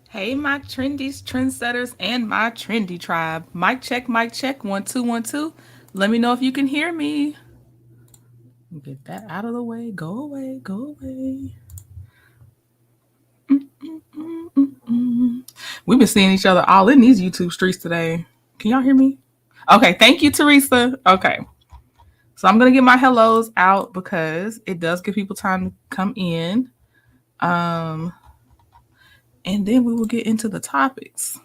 Hey, my trendies, trendsetters, and my trendy tribe. Mic check, mic check. 1 2 1 2. Let me know if you can hear me. Get that out of the way. Go away. Go away. We've been seeing each other all in these YouTube streets today. Can y'all hear me? Okay. Thank you, Teresa. Okay. So I'm gonna get my hellos out because it does give people time to come in. Um, and then we will get into the topics.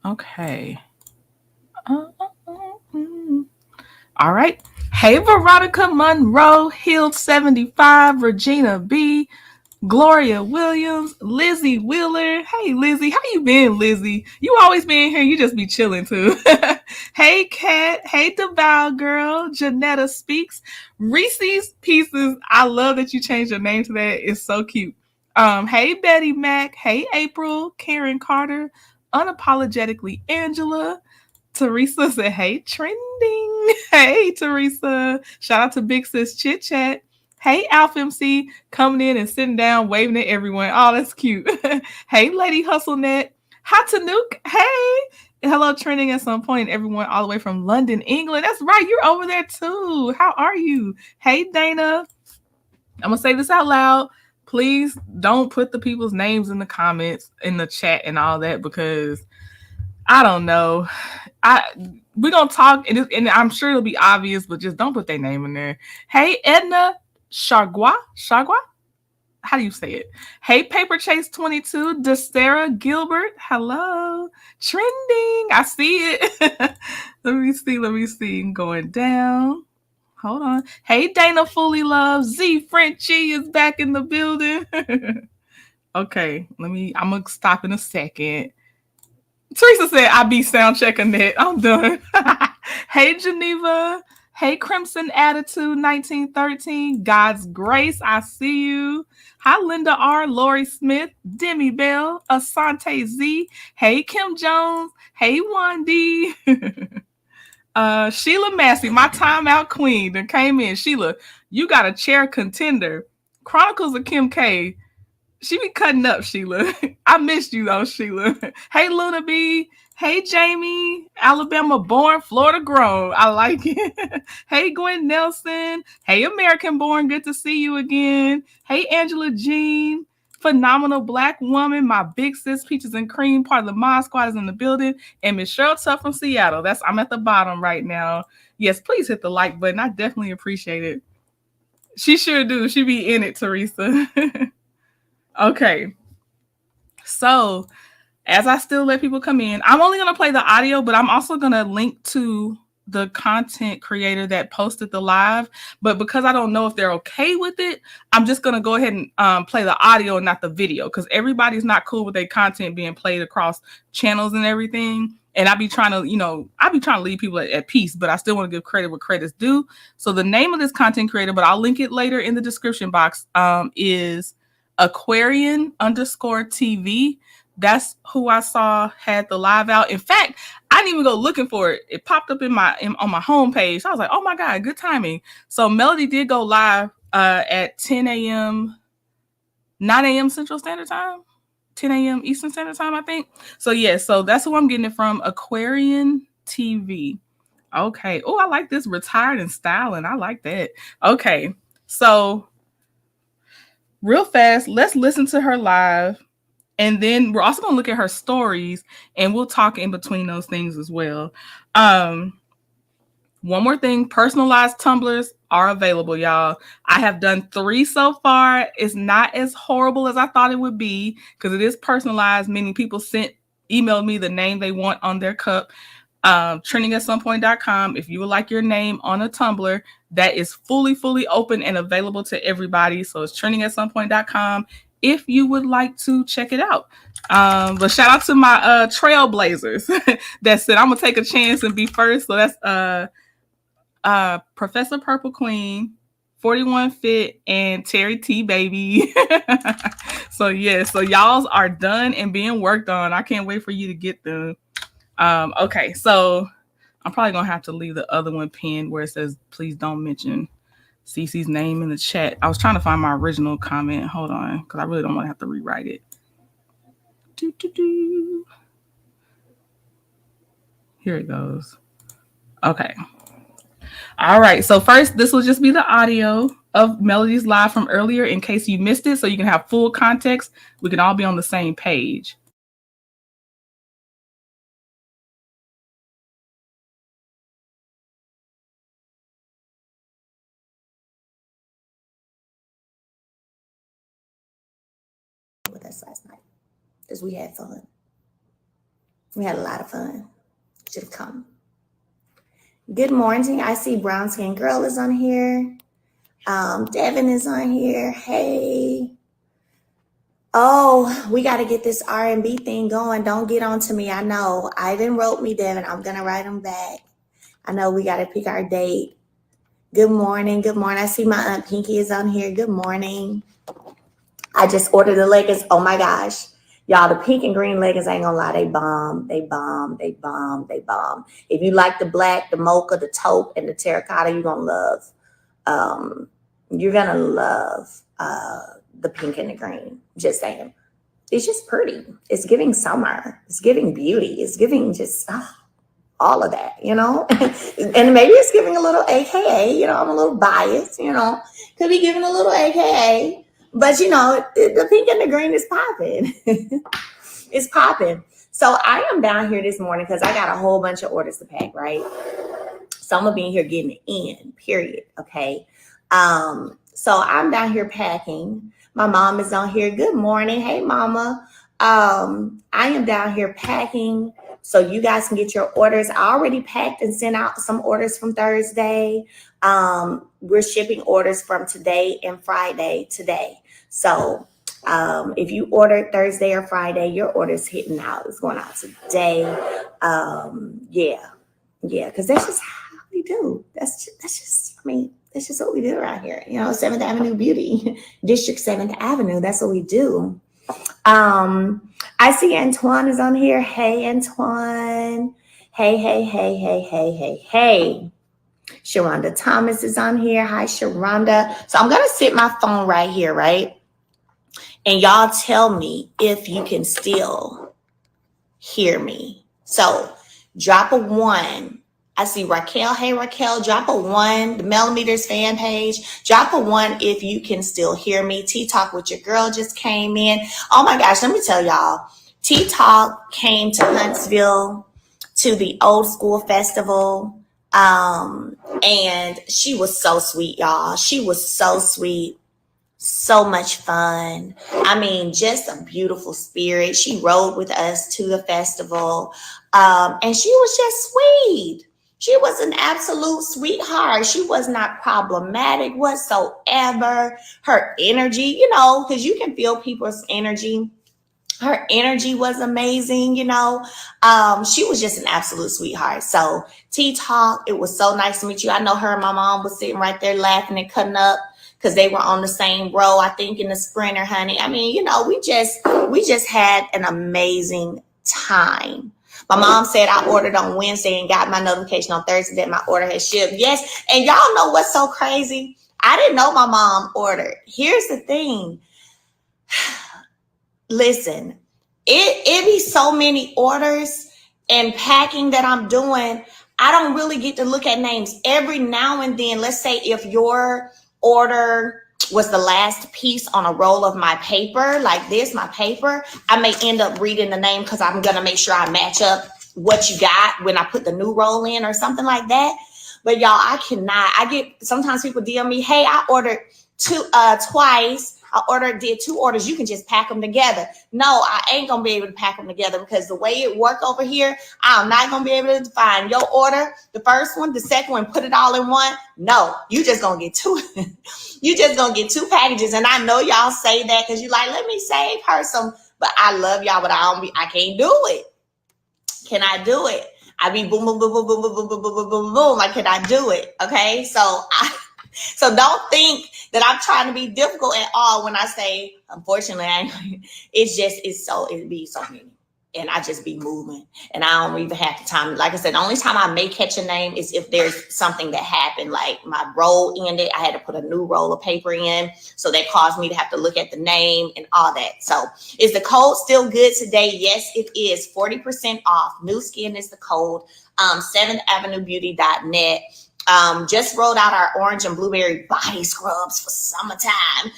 Okay. All right. Hey, Veronica Monroe, Hill 75, Regina B, Gloria Williams, Lizzie Wheeler. Hey, Lizzie. How you been, Lizzie? You always been here. You just be chilling, too. Hey, Kat. Hey, Devout Girl. Janetta Speaks. Reese's Pieces. I love that you changed your name to that. It's so cute. Hey, Betty Mack. Hey, April. Karen Carter. Unapologetically Angela. Teresa said, hey, trending. Hey, Teresa. Shout out to Big Sis Chit Chat. Hey, Alpha MC, coming in and sitting down, waving at everyone. Oh, that's cute. Hey, Lady HustleNet. Hi, Tanook. Hey. Hello, trending at some point, everyone, all the way from London, England. That's right. You're over there, too. How are you? Hey, Dana. I'm going to say this out loud. Please don't put the people's names in the comments, in the chat, and all that, because I don't know. We're gonna talk, and I'm sure it'll be obvious, but just don't put their name in there. Hey, Edna Chagua. How do you say it? Hey, Paper Chase 22, DeSarah Gilbert. Hello, trending. I see it. Let me see. Going down. Hold on. Hey, Dana Fully Love. Z Frenchie is back in the building. Okay, I'm gonna stop in a second. Teresa said, I be sound checking that. I'm done. Hey, Geneva. Hey, Crimson Attitude 1913. God's Grace. I see you. Hi, Linda R. Lori Smith. Demi Bell. Asante Z. Hey, Kim Jones. Hey, Wandy. Sheila Massey, my timeout queen that came in. Sheila, you got a chair contender. Chronicles of Kim K. She be cutting up, Sheila. I missed you though, Sheila. Hey, Luna B. Hey, Jamie. Alabama born, Florida grown. I like it. Hey, Gwen Nelson. Hey, American born. Good to see you again. Hey, Angela Jean. Phenomenal Black Woman, my big sis Peaches and Cream, part of the Mod Squad is in the building, and Miss Cheryl Tuff from Seattle. I'm at the bottom right now. Yes, please hit the like button. I definitely appreciate it. She sure do. She be in it, Teresa. Okay. So as I still let people come in, I'm only going to play the audio, but I'm also going to link to the content creator that posted the live. But because I don't know if they're okay with it, I'm just going to go ahead and play the audio and not the video, because everybody's not cool with their content being played across channels and everything. And I be trying to leave people at peace, but I still want to give credit where credit's due. So the name of this content creator, but I'll link it later in the description box, is Aquarian_TV. That's who I saw had the live out. In fact, I didn't even go looking for it. It popped up on my homepage. I was like, oh my God, good timing. So Melody did go live at 10 a.m., 9 a.m. Central Standard Time, 10 a.m. Eastern Standard Time, I think. So yeah, so that's who I'm getting it from, Aquarian TV. Okay. Oh, I like this, retired and styling. I like that. Okay. So real fast, let's listen to her live. And then we're also going to look at her stories, and we'll talk in between those things as well. One more thing, personalized tumblers are available, y'all. I have done 3 so far. It's not as horrible as I thought it would be, because it is personalized, meaning people emailed me the name they want on their cup. Trendingatsomepoint.com. If you would like your name on a tumbler, that is fully open and available to everybody. So it's trendingatsomepoint.com if you would like to check it out. But shout out to my trailblazers that said I'm gonna take a chance and be first. So that's Professor Purple Queen, 41 Fit, and Terry T Baby. So yeah, so y'all's are done and being worked on. I can't wait for you to get them. Okay, so I'm probably gonna have to leave the other one pinned where it says please don't mention Cece's name in the chat. I was trying to find my original comment. Hold on, because I really don't want to have to rewrite it. Here it goes. Okay. All right. So first, this will just be the audio of Melody's live from earlier in case you missed it, so you can have full context. We can all be on the same page. With us last night because we had fun. We had a lot of fun. Should have come. Good morning. I see Brown Skin Girl is on here. Devin is on here. Hey. Oh, we got to get this R&B thing going. Don't get on to me. I know. Ivan wrote me, Devin. I'm going to write him back. I know we got to pick our date. Good morning. Good morning. I see my Aunt Pinky is on here. Good morning. I just ordered the leggings. Oh my gosh. Y'all, the pink and green leggings, I ain't gonna lie, they bomb. They bomb. They bomb. They bomb. If you like the black, the mocha, the taupe, and the terracotta, you're gonna love. You're gonna love the pink and the green. Just saying. It's just pretty. It's giving summer. It's giving beauty. It's giving just all of that, you know? And maybe it's giving a little AKA, you know, I'm a little biased, you know. Could be giving a little AKA. But, you know, the pink and the green is popping. It's popping. So I am down here this morning because I got a whole bunch of orders to pack, right? So I'm going to be in here getting it in, period, okay? So I'm down here packing. My mom is on here. Good morning. Hey, mama. I am down here packing so you guys can get your orders. I already packed and sent out some orders from Thursday. We're shipping orders from today and Friday today. So if you ordered Thursday or Friday, your order's hitting out. It's going out today. Yeah, because that's just how we do. That's just what we do right here. You know, 7th Avenue Beauty, District 7th Avenue. That's what we do. I see Antoine is on here. Hey, Antoine. Hey. Sharonda Thomas is on here. Hi, Sharonda. So I'm going to sit my phone right here, right? And y'all tell me if you can still hear me. So drop a 1 I see Raquel. Hey, Raquel, drop a one. The Millimeters fan page. Drop a one if you can still hear me. Tea Talk with your girl just came in. Oh my gosh, let me tell y'all. Tea Talk came to Huntsville to the Old School Festival. And she was so sweet, y'all. She was so sweet. So much fun. I mean, just a beautiful spirit. She rode with us to the festival. And she was just sweet. She was an absolute sweetheart. She was not problematic whatsoever. Her energy, because you can feel people's energy. Her energy was amazing, She was just an absolute sweetheart. So, Tea Talk, it was so nice to meet you. I know her and my mom was sitting right there laughing and cutting up because they were on the same row, I think, in the sprinter, honey. I mean, we just had an amazing time. My mom said I ordered on Wednesday and got my notification on Thursday that my order had shipped. Yes, and y'all know what's so crazy? I didn't know my mom ordered. Here's the thing. Listen, it be so many orders and packing that I'm doing. I don't really get to look at names. Every now and then, let's say if your order was the last piece on a roll of my paper, like this, my paper, I may end up reading the name because I'm going to make sure I match up what you got when I put the new roll in or something like that. But y'all, I cannot. Sometimes people DM me, hey, I ordered twice. Did 2 orders. You can just pack them together. No, I ain't going to be able to pack them together because the way it work over here, I'm not going to be able to find your order, the first one, the second one, put it all in one. No, you just going to get 2. You just going to get 2 packages. And I know y'all say that because you like, let me save her some, but I love y'all, but I can't do it. Can I do it? I be boom, boom, boom, boom, boom, boom, boom, boom, boom, boom, boom. Like, can I do it? Okay. So don't think that I'm trying to be difficult at all when I say, unfortunately, it'd be so many. And I just be moving and I don't even have the time. Like I said, the only time I may catch a name is if there's something that happened, like my roll ended. I had to put a new roll of paper in. So that caused me to have to look at the name and all that. So is the code still good today? Yes, it is. 40% off. New Skin is the code. 7thAvenueBeauty.net. Just rolled out our orange and blueberry body scrubs for summertime.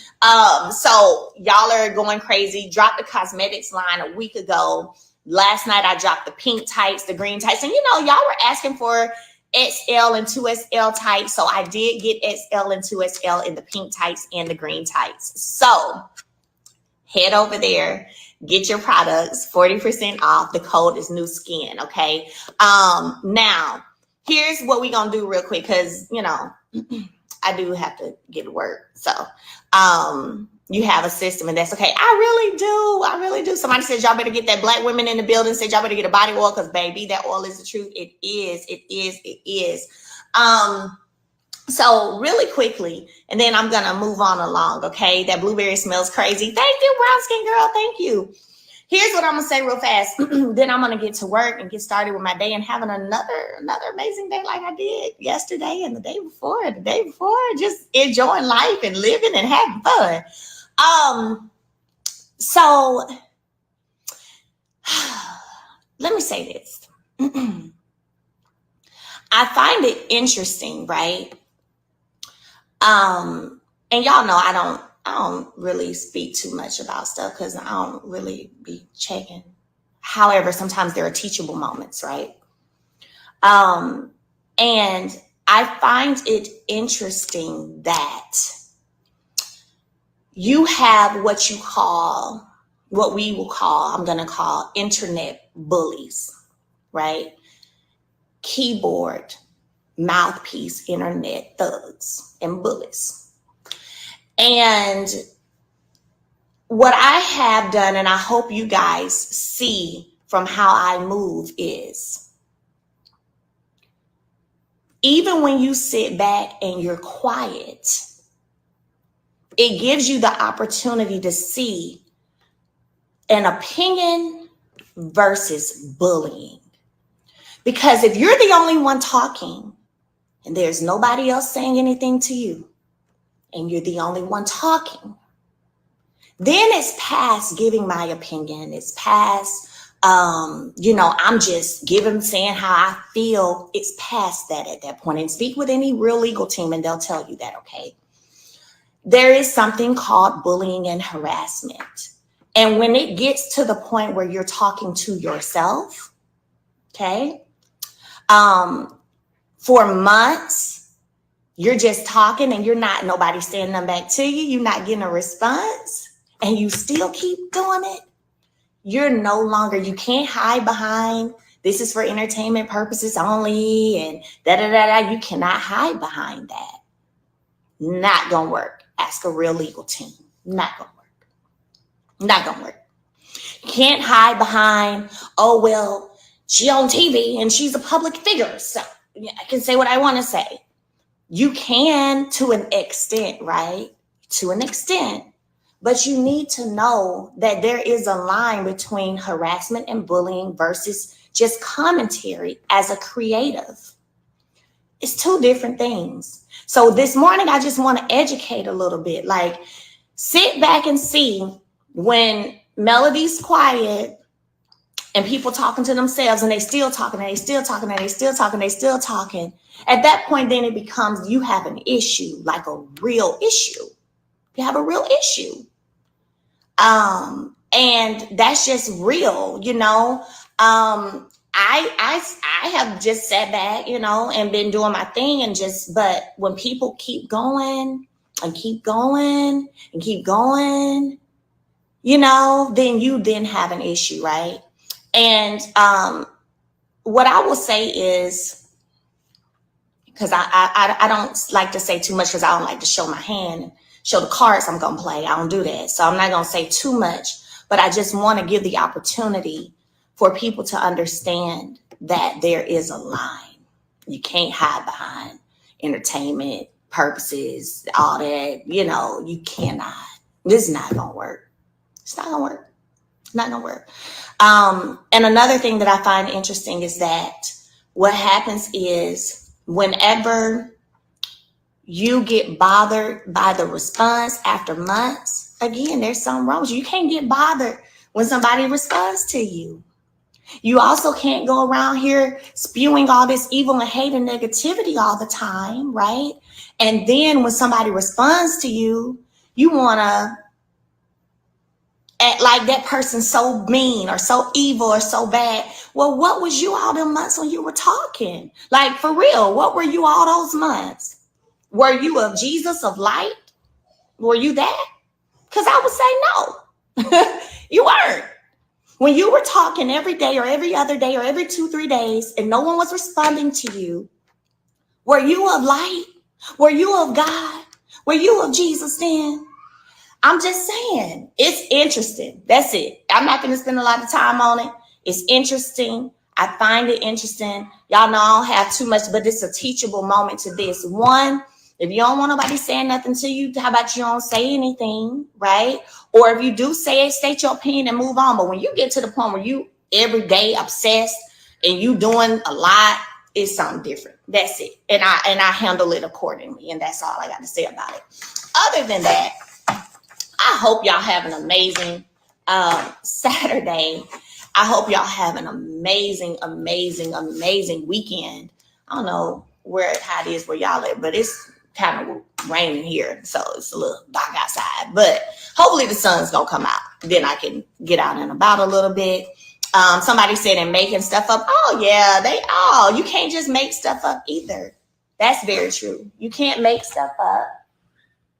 So y'all are going crazy. Dropped the cosmetics line a week ago. Last night I dropped the pink tights, the green tights, and y'all were asking for XL and 2XL tights. So I did get XL and 2XL in the pink tights and the green tights. So head over there, get your products, 40% off. The code is New Skin. Okay. Now, here's what we're going to do real quick because, I do have to get to work. So you have a system and that's okay. I really do. Somebody says y'all better get that Black women in the building. Said y'all better get a body oil because, baby, that oil is the truth. It is. So really quickly, and then I'm going to move on along, okay? That blueberry smells crazy. Thank you, brown skin girl. Thank you. Here's what I'm going to say real fast. Then I'm going to get to work and get started with my day and having another amazing day like I did yesterday and the day before, just enjoying life and living and having fun. So let me say this. I find it interesting, right? And y'all know I don't really speak too much about stuff because I don't really be checking. However, sometimes there are teachable moments, right? And I find it interesting that you have what we will call, I'm going to call internet bullies, right? Keyboard, mouthpiece, internet thugs and bullies. And what I have done, and I hope you guys see from how I move, is even when you sit back and you're quiet, it gives you the opportunity to see an opinion versus bullying. Because if you're the only one talking and there's nobody else saying anything to you, and you're the only one talking, then it's past giving my opinion. It's past I'm just giving, saying how I feel. It's past that at that point. And speak with any real legal team and they'll tell you that, okay? There is something called bullying and harassment. And when it gets to the point where you're talking to yourself, okay, for months, you're just talking and nobody saying nothing back to you. You're not getting a response and you still keep doing it. You're no longer, you can't hide behind, this is for entertainment purposes only and da-da-da-da. You cannot hide behind that. Not gonna work. Ask a real legal team. Not gonna work. Not gonna work. You can't hide behind, oh, well, she on TV and she's a public figure, so I can say what I want to say. You can to an extent, right? To an extent. But you need to know that there is a line between harassment and bullying versus just commentary as a creative. It's two different things. So this morning, I just want to educate a little bit. Like, sit back and see when Melody's quiet and people talking to themselves and they still talking and they still talking and they still talking, they still talking. At that point, then it becomes you have an issue, like a real issue. You have a real issue. And that's just real, I have just sat back, and been doing my thing but when people keep going and keep going and keep going, then you then have an issue, right? And what I will say is, because I don't like to say too much because I don't like to show my hand, show the cards I'm going to play. I don't do that. So I'm not going to say too much, but I just want to give the opportunity for people to understand that there is a line. You can't hide behind entertainment purposes, all that, you cannot. This is not going to work. It's not going to work. It's not going to work. And another thing that I find interesting is that what happens is whenever you get bothered by the response after months, again, there's something wrong with you. You can't get bothered when somebody responds to you. You also can't go around here spewing all this evil and hate and negativity all the time, right? And then when somebody responds to you, you want to act like that person's so mean or so evil or so bad. Well, what was you all them months when you were talking? Like, for real, what were you all those months? Were you of Jesus, of light? Were you that? Because I would say no. You weren't. When you were talking every day or every other day or every 2-3 days and no one was responding to you, were you of light? Were you of God? Were you of Jesus then? I'm just saying, it's interesting. That's it. I'm not going to spend a lot of time on it. It's interesting. I find it interesting. Y'all know I don't have too much, but it's a teachable moment to this. One, if you don't want nobody saying nothing to you, how about you don't say anything, right? Or if you do say it, state your opinion and move on. But when you get to the point where you every day obsessed and you doing a lot, it's something different. That's it. And I handle it accordingly. And that's all I got to say about it. Other than that, I hope y'all have an amazing Saturday. I hope y'all have an amazing, amazing, amazing weekend. I don't know how it is where y'all at, but it's kind of raining here, so it's a little dark outside. But hopefully the sun's gonna come out. Then I can get out and about a little bit. Somebody said and making stuff up. Oh yeah, you can't just make stuff up either. That's very true. You can't make stuff up.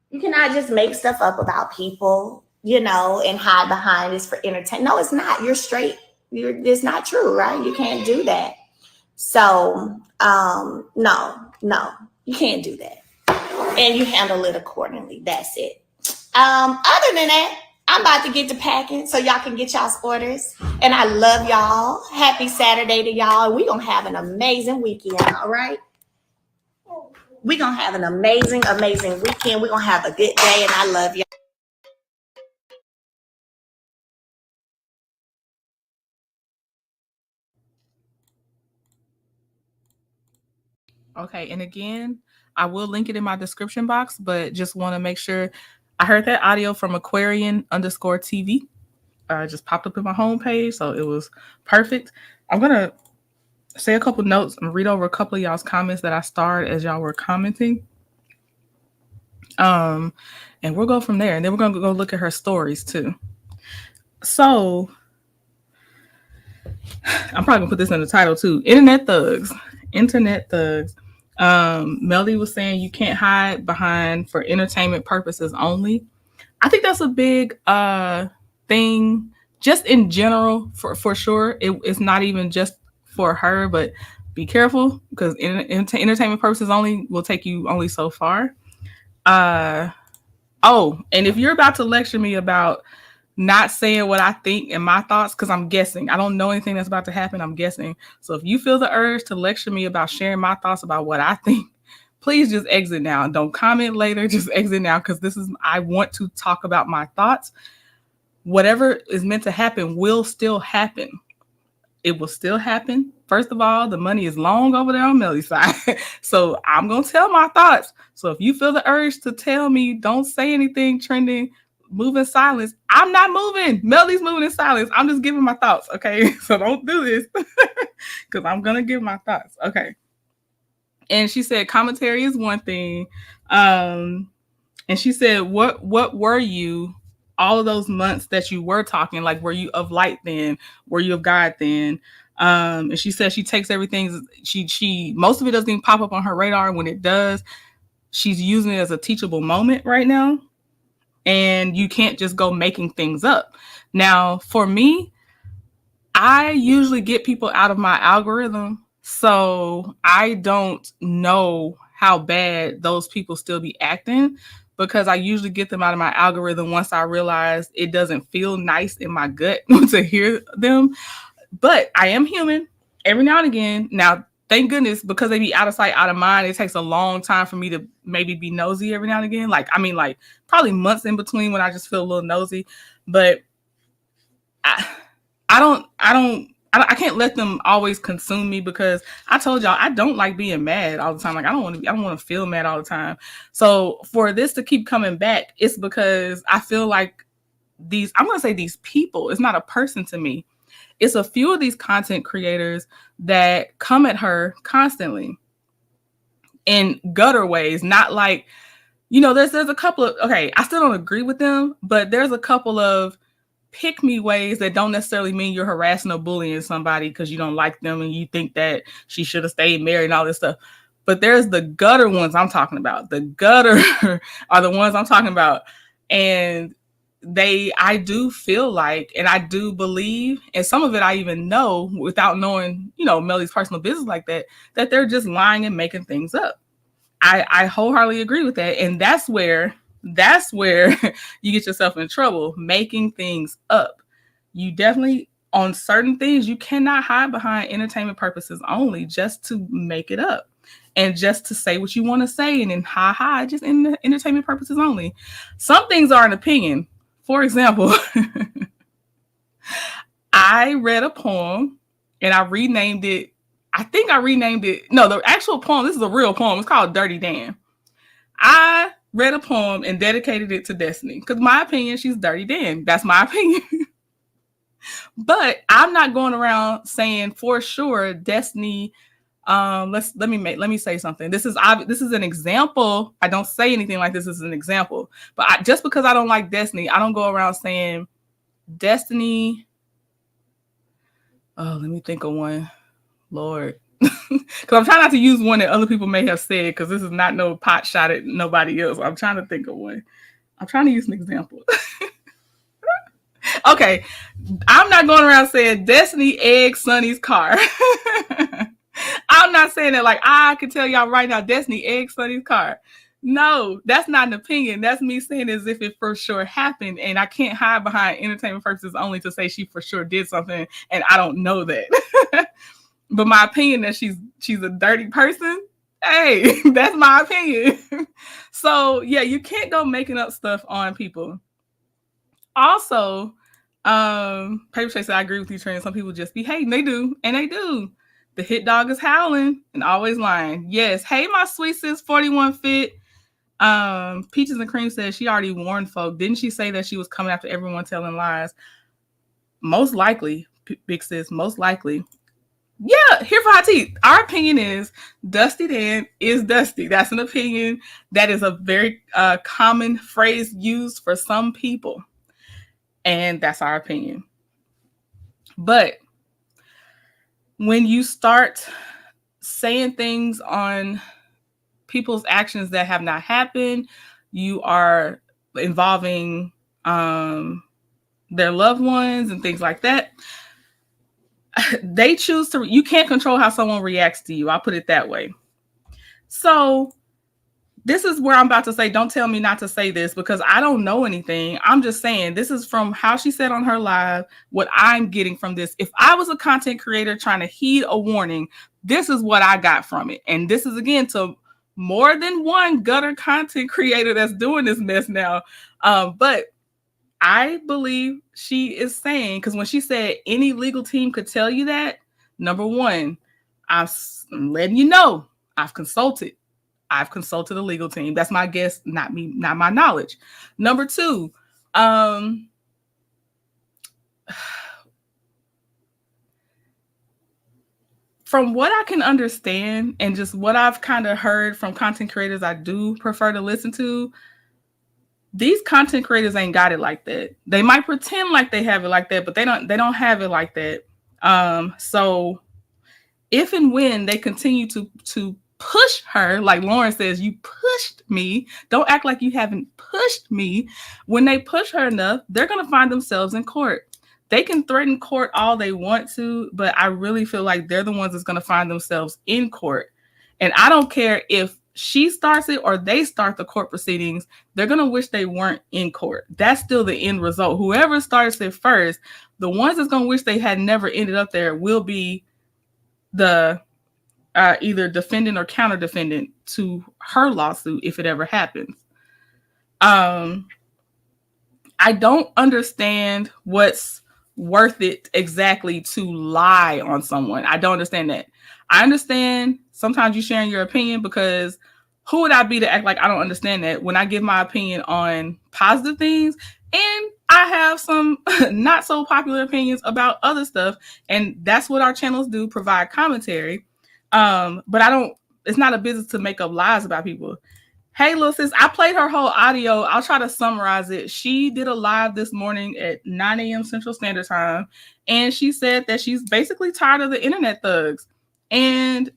You cannot just make stuff up about people, and hide behind this for entertainment. No, it's not. You're straight. It's not true, right? You can't do that. So, no, you can't do that. And you handle it accordingly. That's it. Other than that, I'm about to get to packing so y'all can get y'all's orders. And I love y'all. Happy Saturday to y'all. We're going to have an amazing weekend, all right? We're going to have an amazing, amazing weekend. We're going to have a good day, and I love y'all. Okay, and again, I will link it in my description box, but just want to make sure I heard that audio from Aquarian_TV. just popped up in my homepage, so it was perfect. I'm gonna say a couple notes and read over a couple of y'all's comments that I starred as y'all were commenting. Um, and we'll go from there, and then we're gonna go look at her stories too. So I'm probably gonna put this in the title too. Internet thugs. Internet thugs. Melody was saying you can't hide behind for entertainment purposes only. I think that's a big thing just in general for sure. It's not even just for her, but be careful because entertainment purposes only will take you only so far. Uh oh, and if you're about to lecture me about not saying what I think and my thoughts, because I'm guessing. I don't know anything that's about to happen. I'm guessing. So if you feel the urge to lecture me about sharing my thoughts about what I think, please just exit now. Don't comment later. Just exit now because I want to talk about my thoughts. Whatever is meant to happen will still happen. It will still happen. First of all, the money is long over there on Melody's side. So I'm going to tell my thoughts. So if you feel the urge to tell me, don't say anything trending, move in silence. I'm not moving. Melody's moving in silence. I'm just giving my thoughts. Okay. So don't do this because I'm going to give my thoughts. Okay. And she said commentary is one thing. And she said, what were you all of those months that you were talking? Like, were you of light then? Were you of God then? And she said she takes everything. She most of it doesn't even pop up on her radar. When it does, she's using it as a teachable moment right now. And you can't just go making things up. Now, for me, I usually get people out of my algorithm. So I don't know how bad those people still be acting because I usually get them out of my algorithm once I realize it doesn't feel nice in my gut to hear them. But I am human every now and again. Now, thank goodness, because they be out of sight, out of mind, it takes a long time for me to maybe be nosy every now and again. Like probably months in between when I just feel a little nosy. But I can't let them always consume me because I told y'all I don't like being mad all the time. Like I don't want to feel mad all the time. So for this to keep coming back, it's because I feel like I'm going to say these people, it's not a person to me. It's a few of these content creators that come at her constantly in gutter ways, not like, there's a couple of, okay, I still don't agree with them, but there's a couple of pick me ways that don't necessarily mean you're harassing or bullying somebody because you don't like them and you think that she should have stayed married and all this stuff. But there's the gutter ones I'm talking about. The gutter are the ones I'm talking about. And I do feel like, and I do believe, and some of it I even know without knowing, Melly's personal business like that they're just lying and making things up. I wholeheartedly agree with that. And that's where you get yourself in trouble, making things up. You definitely, on certain things, you cannot hide behind entertainment purposes only just to make it up and just to say what you want to say and then just in entertainment purposes only. Some things are an opinion. For example, I read a poem and I renamed it. I think I renamed it. No, the actual poem, this is a real poem. It's called Dirty Dan. I read a poem and dedicated it to Destiny because my opinion, she's Dirty Dan. That's my opinion. But I'm not going around saying for sure Destiny. Let me say something. This is an example. I don't say anything like this is an example. But just because I don't like Destiny, I don't go around saying Destiny. Oh, let me think of one. Lord. Because I'm trying not to use one that other people may have said because this is not no pot shot at nobody else. I'm trying to think of one. I'm trying to use an example. Okay. I'm not going around saying Destiny eggs Sonny's car. I'm not saying that like I can tell y'all right now Destiny eggs Sonny's car. No, that's not an opinion. That's me saying as if it for sure happened. And I can't hide behind entertainment purposes only to say she for sure did something and I don't know that. But my opinion that she's a dirty person, hey, that's my opinion. So yeah, you can't go making up stuff on people. Also, Paper Chase said I agree with you, Trent. Some people just be hating. They do, and they do. The hit dog is howling and always lying. Yes. Hey, my sweet sis 41 Fit. Peaches and Cream said she already warned folk. Didn't she say that she was coming after everyone telling lies? most likely, Big Sis, most likely. Yeah, here for hot tea. Our opinion is Dusty Dan is Dusty. That's an opinion. That is a very common phrase used for some people. And that's our opinion. But when you start saying things on people's actions that have not happened, you are involving their loved ones and things like that. They choose to, you can't control how someone reacts to you. I'll put it that way. So this is where I'm about to say, don't tell me not to say this because I don't know anything. I'm just saying this is from how she said on her live, what I'm getting from this. If I was a content creator trying to heed a warning, this is what I got from it. And this is, again, to more than one gutter content creator that's doing this mess now. But I believe she is saying, because when she said any legal team could tell you that, number one, I'm letting you know I've consulted a legal team. That's my guess, not me, not my knowledge. Number two, from what I can understand and just what I've kind of heard from content creators I do prefer to listen to, these content creators ain't got it like that. They might pretend like they have it like that, but they don't have it like that. So if and when they continue to push her, like Lauren says, you pushed me. Don't act like you haven't pushed me. When they push her enough, they're going to find themselves in court. They can threaten court all they want to, but I really feel like they're the ones that's going to find themselves in court. And I don't care if she starts it or they start the court proceedings, they're going to wish they weren't in court. That's still the end result. Whoever starts it first, the ones that's going to wish they had never ended up there will be the either defendant or counter defendant to her lawsuit if it ever happens. I don't understand what's worth it exactly to lie on someone. I don't understand that. I understand sometimes you sharing your opinion because who would I be to act like I don't understand that when I give my opinion on positive things and I have some not so popular opinions about other stuff. And that's what our channels do, provide commentary. But it's not a business to make up lies about people. Hey, little sis, I played her whole audio. I'll try to summarize it. She did a live this morning at 9 a.m. Central Standard Time. And she said that she's basically tired of the internet thugs. And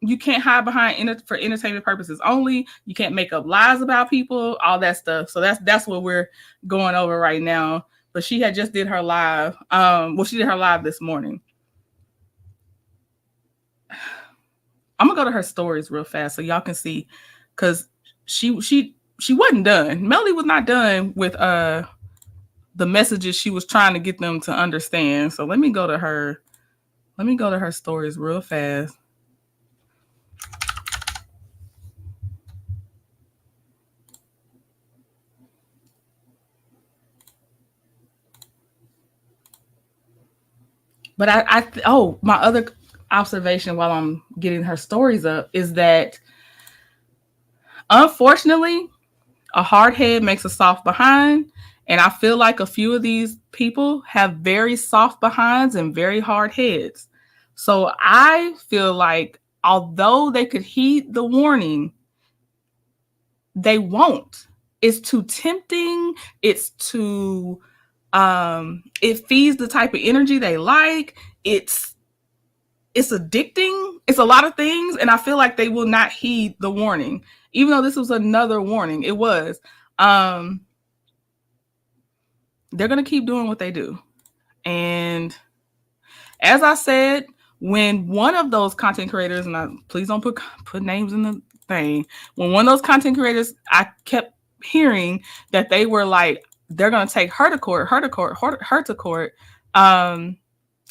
you can't hide behind for entertainment purposes only. You can't make up lies about people, all that stuff. So that's what we're going over right now. But she had just did her live. She did her live this morning. I'm gonna go to her stories real fast so y'all can see, because she wasn't done. Melody was not done with the messages she was trying to get them to understand. So let me go to her stories real fast. But my other observation while I'm getting her stories up is that unfortunately a hard head makes a soft behind, and I feel like a few of these people have very soft behinds and very hard heads. So I feel like although they could heed the warning, they won't. It's too tempting. It's too it feeds the type of energy they like. It's addicting. It's a lot of things. And I feel like they will not heed the warning, even though this was another warning. It was. They're going to keep doing what they do. And as I said, when one of those content creators, and please don't put names in the thing, when one of those content creators, I kept hearing that they were like, they're going to take her to court. I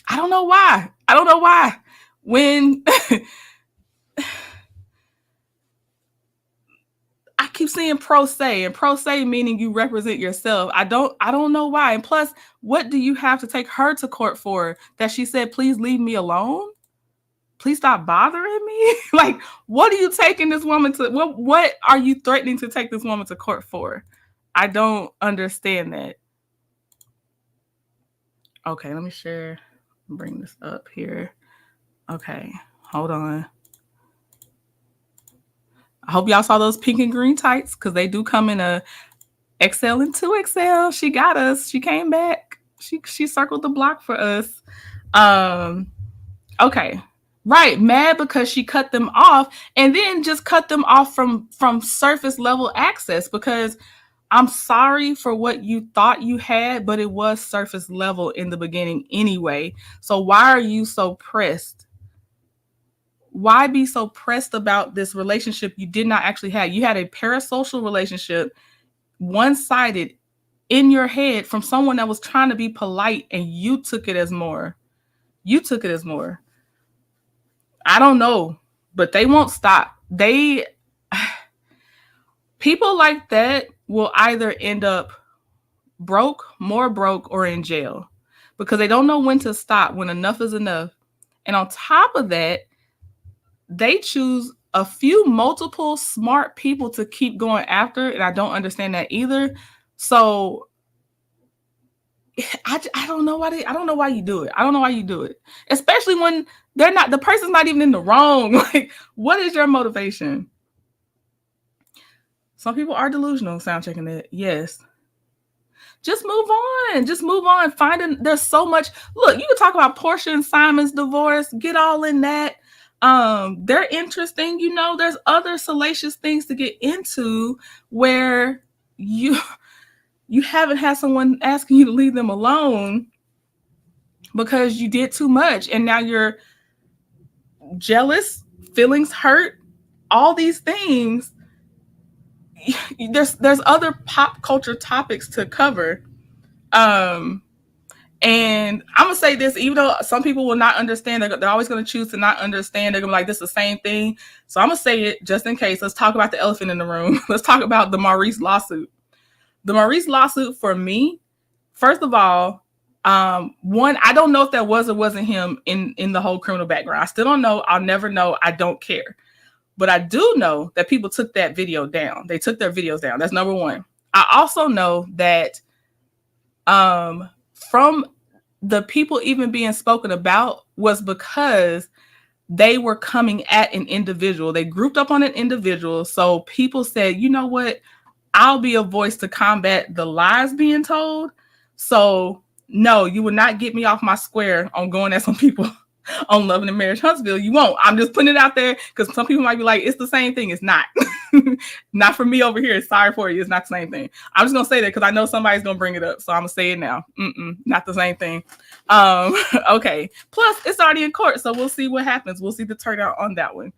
don't know why. When I keep seeing pro se, and pro se meaning you represent yourself. I don't know why. And plus, what do you have to take her to court for? That she said, please leave me alone? Please stop bothering me? Like, what are you taking this woman to? What are you threatening to take this woman to court for? I don't understand that. Okay, let me share. Bring this up here. Okay, hold on. I hope y'all saw those pink and green tights because they do come in a XL and 2XL. She got us. She came back. She circled the block for us. Um, okay. Right, mad because she cut them off and then just cut them off from surface level access because I'm sorry for what you thought you had, but it was surface level in the beginning anyway. So why are you so pressed? Why be so pressed about this relationship you did not actually have? You had a parasocial relationship, one-sided in your head from someone that was trying to be polite and you took it as more. You took it as more. I don't know, but they won't stop. They people like that will either end up broke, more broke, or in jail because they don't know when to stop, when enough is enough. And on top of that, they choose a few multiple smart people to keep going after, and I don't understand that either. So I don't know why I don't know why you do it. I don't know why you do it, especially when they're not the person's not even in the wrong. Like, what is your motivation? Some people are delusional. Sound checking it. Yes. Just move on. Just move on. There's so much. Look, you can talk about Portia and Simon's divorce. Get all in that. They're interesting. You know, there's other salacious things to get into where you haven't had someone asking you to leave them alone because you did too much and now you're jealous, feelings hurt, all these things. There's other pop culture topics to cover. And I'm gonna say this, even though some people will not understand, they're always gonna choose to not understand. They're gonna be like, this is the same thing. So I'm gonna say it just in case. Let's talk about the elephant in the room. Let's talk about the Maurice lawsuit. The Maurice lawsuit for me, first of all, one, I don't know if that was or wasn't him in the whole criminal background. I still don't know. I'll never know. I don't care. But I do know that people took that video down. They took their videos down. That's number one. I also know that from the people even being spoken about was because they were coming at an individual. They grouped up on an individual. So people said, you know what? I'll be a voice to combat the lies being told. So no, you will not get me off my square on going at some people on Loving and Marriage Huntsville. You won't. I'm just putting it out there because some people might be like, it's the same thing. It's not. Not for me over here. Sorry for you. It's not the same thing. I'm just going to say that because I know somebody's going to bring it up. So I'm going to say it now. Not the same thing. Okay. Plus, it's already in court. So we'll see what happens. We'll see the turnout on that one.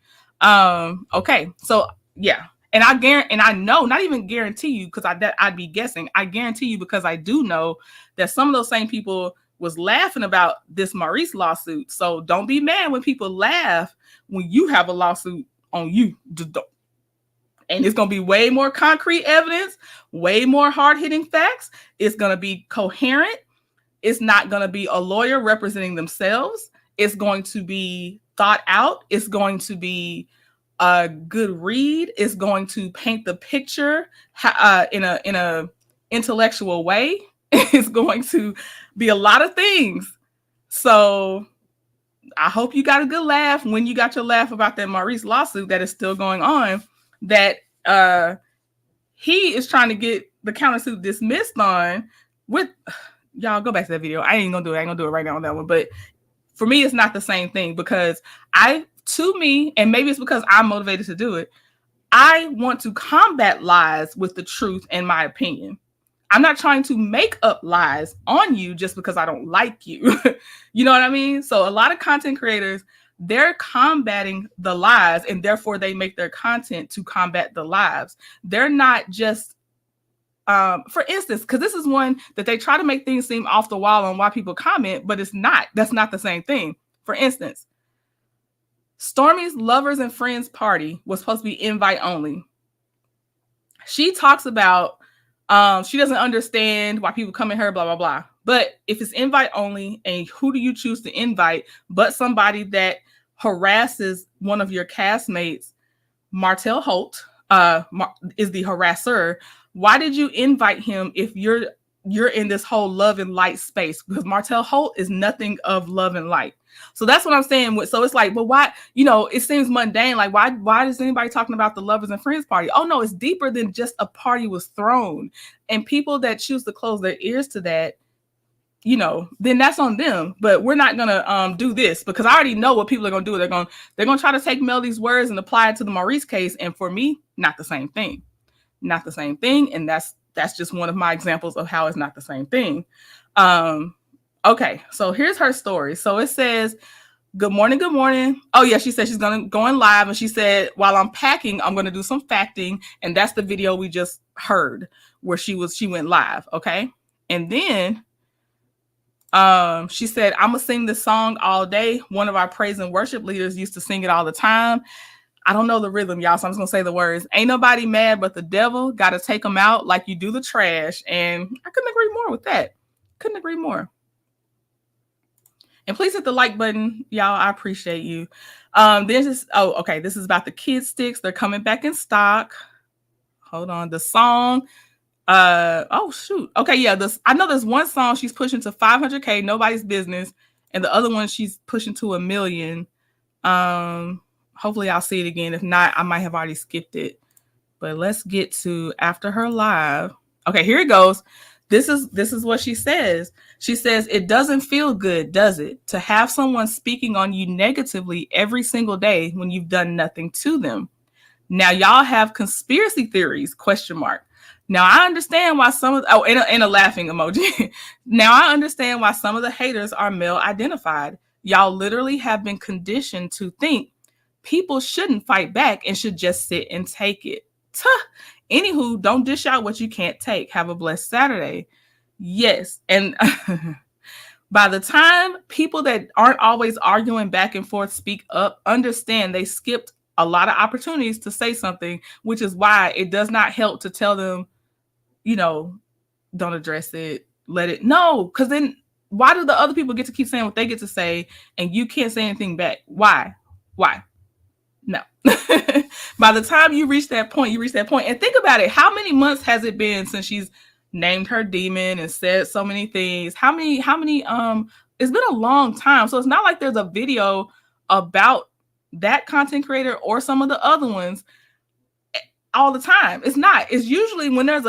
Okay. So, yeah. And I know, not even guarantee you, because I'd be guessing. I guarantee you because I do know that some of those same people was laughing about this Maurice lawsuit. So don't be mad when people laugh when you have a lawsuit on you. And it's going to be way more concrete evidence, way more hard-hitting facts. It's going to be coherent. It's not going to be a lawyer representing themselves. It's going to be thought out. It's going to be a good read. Is going to paint the picture in a intellectual way. It's going to be a lot of things. So I hope you got a good laugh when you got your laugh about that Maurice lawsuit that is still going on, that he is trying to get the countersuit dismissed on. With y'all, go back to that video. I ain't gonna do it right now on that one. But for me, it's not the same thing because to me, and maybe it's because I'm motivated to do it, I want to combat lies with the truth and my opinion. I'm not trying to make up lies on you just because I don't like you. You know what I mean? So a lot of content creators, they're combating the lies and therefore they make their content to combat the lies. They're not just, for instance, because this is one that they try to make things seem off the wall on why people comment, but it's not. That's not the same thing. For instance, Stormi's lovers and friends party was supposed to be invite only. She talks about she doesn't understand why people come at her, blah, blah, blah. But if it's invite only, and who do you choose to invite but somebody that harasses one of your castmates, Martell Holt is the harasser. Why did you invite him if you're you're in this whole love and light space, because Martell Holt is nothing of love and light. So that's what I'm saying. So it's like, but why, it seems mundane. Like, why is anybody talking about the lovers and friends party? Oh no, it's deeper than just a party was thrown. And people that choose to close their ears to that, then that's on them. But we're not gonna do this, because I already know what people are gonna do. They're gonna try to take Melody's words and apply it to the Maurice case. And for me, not the same thing. Not the same thing. And that's just one of my examples of how it's not the same thing. Okay, so here's her story. So it says, good morning, good morning. Oh yeah, she said she's gonna go in live, and she said, while I'm packing, I'm gonna do some facting, and that's the video we just heard where she went live. Okay. And then she said, I'm gonna sing this song all day. One of our praise and worship leaders used to sing it all the time. I don't know the rhythm, y'all, so I'm just gonna say the words. Ain't nobody mad but the devil. Gotta take them out like you do the trash. And I couldn't agree more with that. Couldn't agree more. And please hit the like button, y'all. I appreciate you. This is this is about the kid sticks. They're coming back in stock. Hold on. The song. Oh shoot. Okay, yeah. I know there's one song she's pushing to 500K, Nobody's Business, and the other one she's pushing to 1 million. Hopefully I'll see it again. If not, I might have already skipped it. But let's get to after her live. Okay, here it goes. This is what she says. She says, it doesn't feel good, does it, to have someone speaking on you negatively every single day when you've done nothing to them? Now y'all have conspiracy theories, ? Now I understand why some of and a laughing emoji. Now I understand why some of the haters are male identified. Y'all literally have been conditioned to think people shouldn't fight back and should just sit and take it. Tuh. Anywho, don't dish out what you can't take. Have a blessed Saturday. Yes. And by the time people that aren't always arguing back and forth speak up, understand they skipped a lot of opportunities to say something, which is why it does not help to tell them, don't address it, let it. No, because then why do the other people get to keep saying what they get to say and you can't say anything back? Why? No. By the time you reach that point, And think about it. How many months has it been since she's named her demon and said so many things? How many, it's been a long time. So it's not like there's a video about that content creator or some of the other ones all the time. It's not. It's usually when there's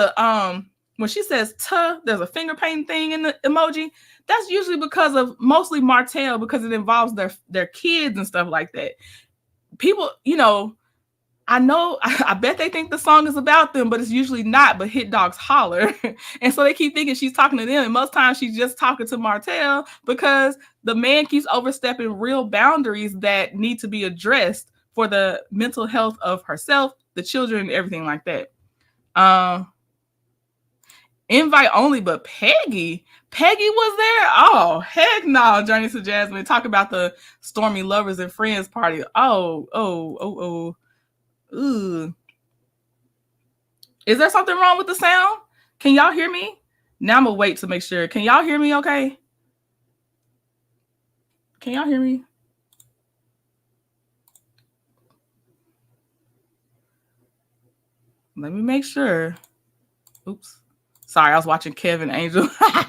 when she says "tuh," there's a finger painting thing in the emoji. That's usually because of mostly Martell, because it involves their kids and stuff like that. People, I know, I bet they think the song is about them, but it's usually not. But hit dogs holler. And so they keep thinking she's talking to them. And most times she's just talking to Martell, because the man keeps overstepping real boundaries that need to be addressed for the mental health of herself, the children, everything like that. Invite only, but Peggy was there. Oh, heck no. Journey to Jasmine. Talk about the Stormy Lovers and Friends party. Oh. Ooh. Is there something wrong with the sound? Can y'all hear me? Now I'm gonna wait to make sure. Can y'all hear me okay? Can y'all hear me? Let me make sure. Oops. Sorry, I was watching Kevin Angel. Oh,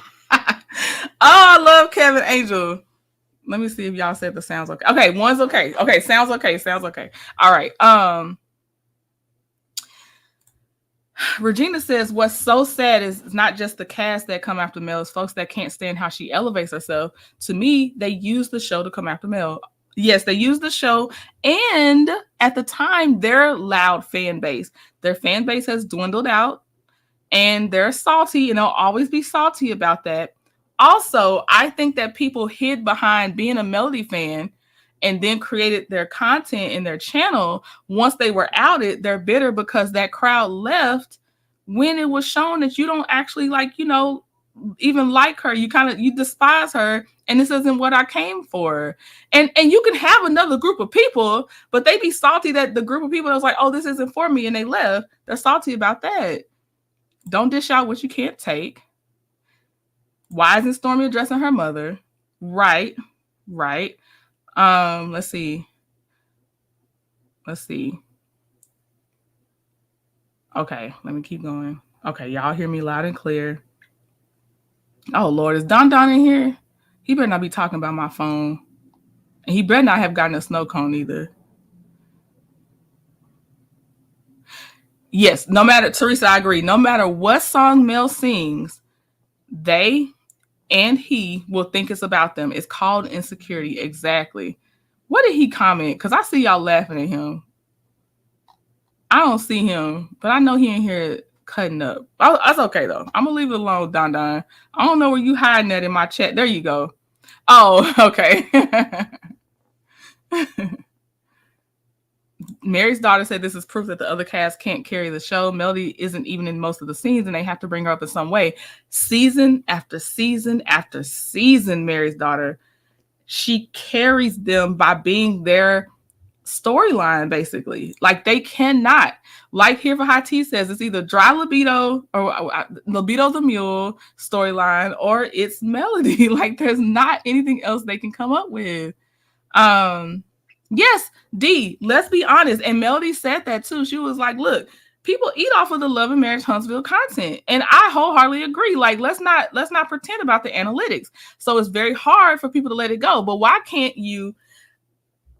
I love Kevin Angel. Let me see if y'all said the sounds okay. Okay, one's okay. Okay, sounds okay. All right. Regina says, what's so sad is not just the cast that come after Mel, it's folks that can't stand how she elevates herself. To me, they use the show to come after Mel. Yes, they use the show. And at the time, their loud fan base, their fan base has dwindled out, and they're salty, and they'll always be salty about that. Also, I think that people hid behind being a Melody fan and then created their content in their channel. Once they were outed, they're bitter because that crowd left when it was shown that you don't actually even like her. You despise her, and this isn't what I came for. And you can have another group of people, but they be salty that the group of people that was like, oh, this isn't for me, and they left. They're salty about that. Don't dish out what you can't take. Why isn't Stormy addressing her mother? Right. Let's see. Okay, let me keep going. Okay, y'all hear me loud and clear. Oh Lord, is Don Don in here? He better not be talking about my phone. And he better not have gotten a snow cone either. Yes, no matter, Teresa, I agree. No matter what song Mel sings, they and he will think it's about them. It's called insecurity. Exactly. What did he comment? Because I see y'all laughing at him. I don't see him, but I know he in here cutting up. Oh, that's okay though. I'm gonna leave it alone, Don Don. I don't know where you hiding that in my chat. There you go. Oh, okay. Mary's daughter said this is proof that the other cast can't carry the show. Melody isn't even in most of the scenes, and they have to bring her up in some way. Season after season after season, Mary's daughter, she carries them by being their storyline, basically. Like they cannot, like here for High Tea says, it's either dry libido or libido the mule storyline, or it's Melody. Like there's not anything else they can come up with. Um, yes, D, let's be honest. And Melody said that too. She was like, look, people eat off of the Love and Marriage Huntsville content. And I wholeheartedly agree. Like, let's not pretend about the analytics. So it's very hard for people to let it go. But why can't you,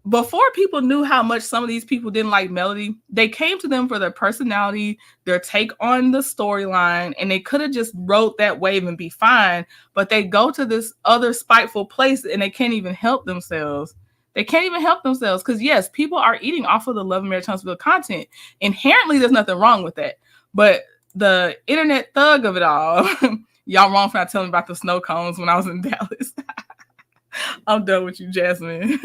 before people knew how much some of these people didn't like Melody, they came to them for their personality, their take on the storyline, and they could have just rode that wave and be fine. But they go to this other spiteful place and they can't even help themselves. They can't even help themselves because, yes, people are eating off of the Love and Marriage Huntsville content. Inherently, there's nothing wrong with that. But the internet thug of it all, y'all wrong for not telling me about the snow cones when I was in Dallas. I'm done with you, Jasmine.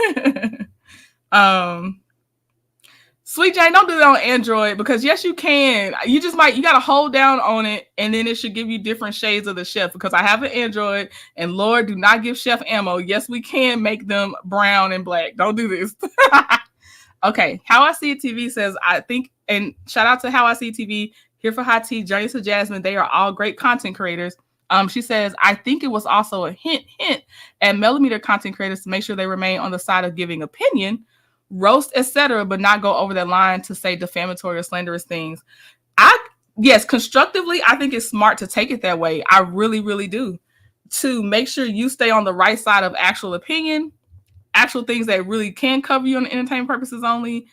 Sweet Jane, don't do that on Android because yes, you can. You gotta hold down on it and then it should give you different shades of the chef because I have an Android and Lord, do not give chef ammo. Yes, we can make them brown and black. Don't do this. Okay, How I See It TV says, I think, and shout out to How I See It TV, here for Hot Tea, Journey to Jasmine. They are all great content creators. She says, I think it was also a hint at millimeter content creators to make sure they remain on the side of giving opinion, roast, etc., but not go over that line to say defamatory or slanderous things. Yes, constructively, I think it's smart to take it that way. I really, really do. To make sure you stay on the right side of actual opinion, actual things that really can cover you on entertainment purposes only.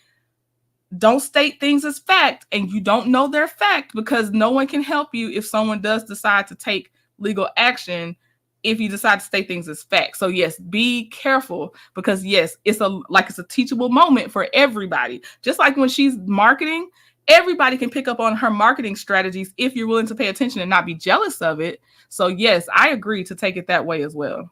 Don't state things as fact and you don't know their fact because no one can help you if someone does decide to take legal action if you decide to state things as fact. So yes, be careful because yes, it's a teachable moment for everybody. Just like when she's marketing, everybody can pick up on her marketing strategies if you're willing to pay attention and not be jealous of it. So yes, I agree to take it that way as well.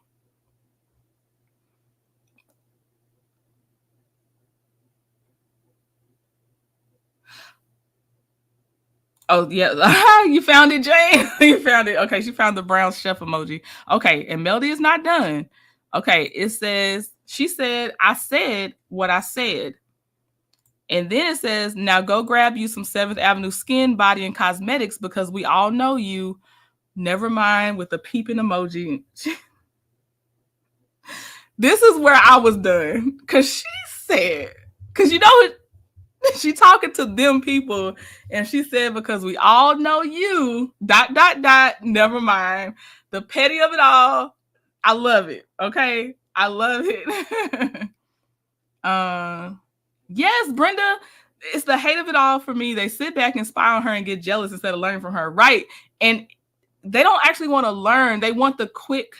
Oh yeah, you found it, Jane. You found it. Okay, she found the brown chef emoji. Okay, and Melody is not done. Okay, it says she said I said what I said, and then it says now go grab you some Seventh Avenue skin, body, and cosmetics because we all know you. Never mind with the peeping emoji. This is where I was done because she said because you know what. She talking to them people and she said because we all know you ... never mind the petty of it all. I love it. Okay, I love it. Yes, Brenda, it's the hate of it all for me. They sit back and spy on her and get jealous instead of learning from her, right? And they don't actually want to learn. They want the quick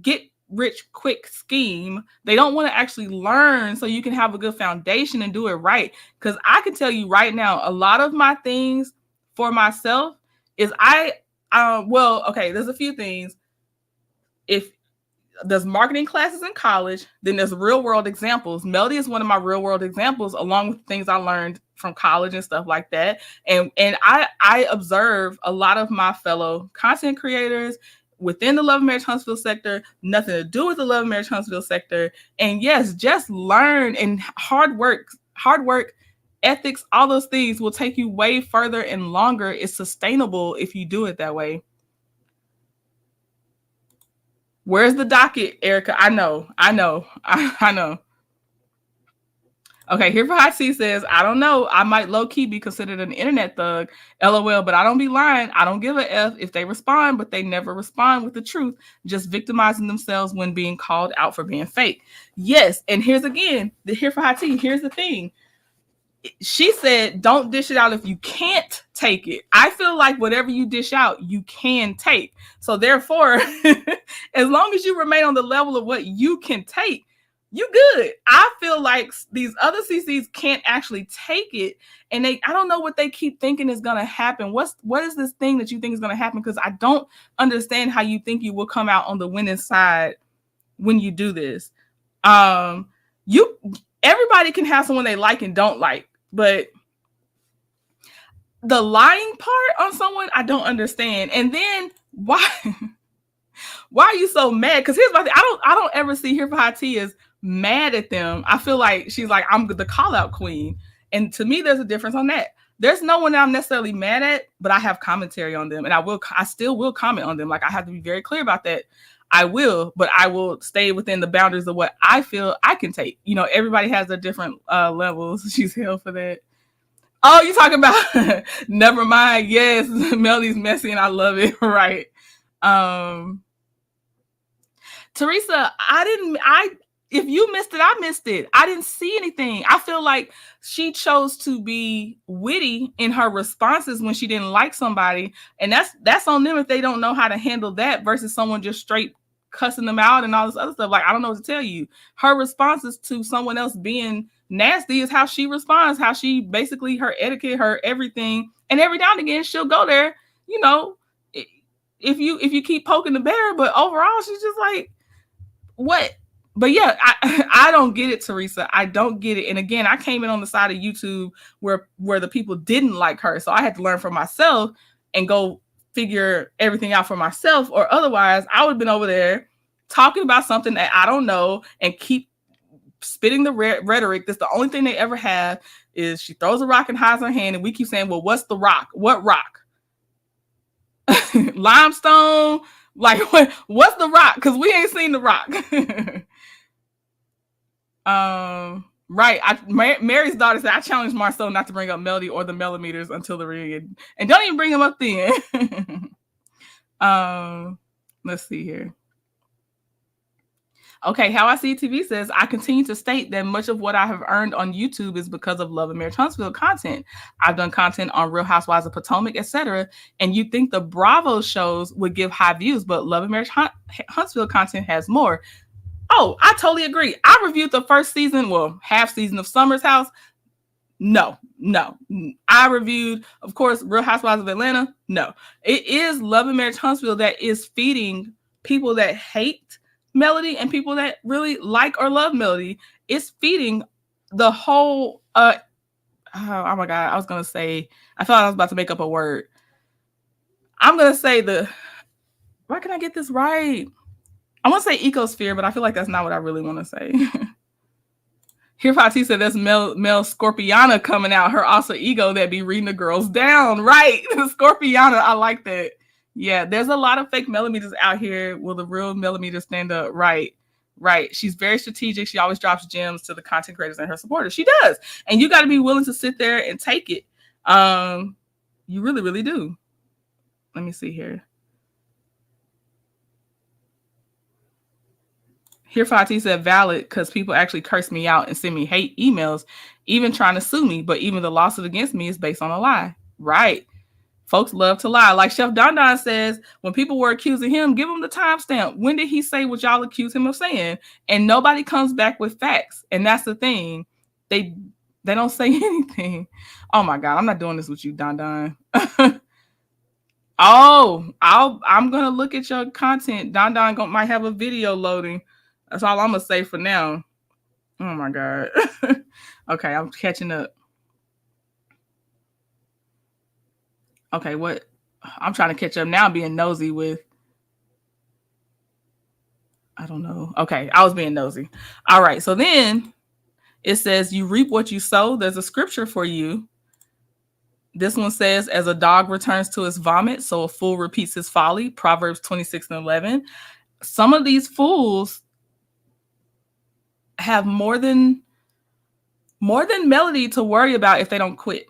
get rich quick scheme. They don't want to actually learn so you can have a good foundation and do it right. Because I can tell you right now, a lot of my things for myself is there's a few things. If there's marketing classes in college, then there's real world examples. Melody is one of my real world examples, along with things I learned from college and stuff like that. And I observe a lot of my fellow content creators within the Love and Marriage Huntsville sector, nothing to do with the Love and Marriage Huntsville sector. And yes, just learn and hard work, ethics, all those things will take you way further and longer. It's sustainable if you do it that way. Where's the docket, Erica? I know. Okay, here for Hot Tea says, I don't know. I might low key be considered an internet thug. LOL, but I don't be lying. I don't give a F if they respond, but they never respond with the truth, just victimizing themselves when being called out for being fake. Yes, and here's again, the here for Hot Tea. Here's the thing. She said, don't dish it out if you can't take it. I feel like whatever you dish out, you can take. So therefore, as long as you remain on the level of what you can take, you good. I feel like these other CCs can't actually take it, and I don't know what they keep thinking is gonna happen. What is this thing that you think is gonna happen? Because I don't understand how you think you will come out on the winning side when you do this. You everybody can have someone they like and don't like, but the lying part on someone I don't understand. And then why why are you so mad? Because here's my thing. I don't ever see Here for Hot Tea as mad at them. I feel like she's like, I'm the call out queen. And to me, there's a difference on that. There's no one that I'm necessarily mad at, but I have commentary on them, and I still will comment on them. Like, I have to be very clear about that. I will, but I will stay within the boundaries of what I feel I can take. You know, everybody has their different levels. She's hell for that. Oh, you talking about never mind. Yes, Melody's messy and I love it. Right. Um Teresa, if you missed it, I missed it. I didn't see anything. I feel like she chose to be witty in her responses when she didn't like somebody, and that's on them if they don't know how to handle that versus someone just straight cussing them out and all this other stuff. Like, I don't know what to tell you. Her responses to someone else being nasty is how she responds, how she basically her etiquette, her everything. And every now and again she'll go there, you know, if you keep poking the bear, but overall she's just like, what? But yeah, I don't get it, Teresa. I don't get it. And again, I came in on the side of YouTube where the people didn't like her. So I had to learn for myself and go figure everything out for myself. Or otherwise, I would have been over there talking about something that I don't know and keep spitting the rhetoric. That's the only thing they ever have is she throws a rock and hides her hand. And we keep saying, well, what's the rock? What rock? Limestone? Like, what's the rock? Because we ain't seen the rock. Right. Mary's daughter said, I challenged Marcel not to bring up Melody or the millimeters until the reunion. And don't even bring them up then. Let's see here. Okay, How I See TV says, I continue to state that much of what I have earned on YouTube is because of Love and Marriage Huntsville content. I've done content on Real Housewives of Potomac, etc. And you'd think the Bravo shows would give high views, but Love and Marriage Huntsville content has more. Oh, I totally agree. I reviewed the first season, well, half season of Summer's House. No. I reviewed, of course, Real Housewives of Atlanta. No. It is Love and Marriage Huntsville that is feeding people that hate Melody and people that really like or love Melody. It's feeding the whole oh my god, I was gonna say, I thought I was about to make up a word. I'm gonna say why can I get this right? I want to say ecosphere, but I feel like that's not what I really want to say. Here Fati said that's Mel Scorpiana coming out, her also ego that be reading the girls down. Right. Scorpiana, I like that. Yeah, there's a lot of fake millimeters out here. Will the real millimeter stand up? Right. She's very strategic. She always drops gems to the content creators and her supporters. She does. And you got to be willing to sit there and take it. You really, really do. Let me see here. Here Fati said valid because people actually curse me out and send me hate emails, even trying to sue me. But even the lawsuit against me is based on a lie. Right. Folks love to lie. Like Chef Don Don says, when people were accusing him, give him the timestamp. When did he say what y'all accuse him of saying? And nobody comes back with facts. And that's the thing. They don't say anything. Oh my God, I'm not doing this with you, Don Don. I'm gonna look at your content. Don Don might have a video loading. That's all I'm gonna say for now. Oh my God. Okay, I'm catching up. Okay, what? I'm trying to catch up now, being nosy with. I don't know. Okay, I was being nosy. All right, so then it says, you reap what you sow. There's a scripture for you. This one says, as a dog returns to his vomit, so a fool repeats his folly. Proverbs 26:11. Some of these fools have more than more than Melody to worry about if they don't quit.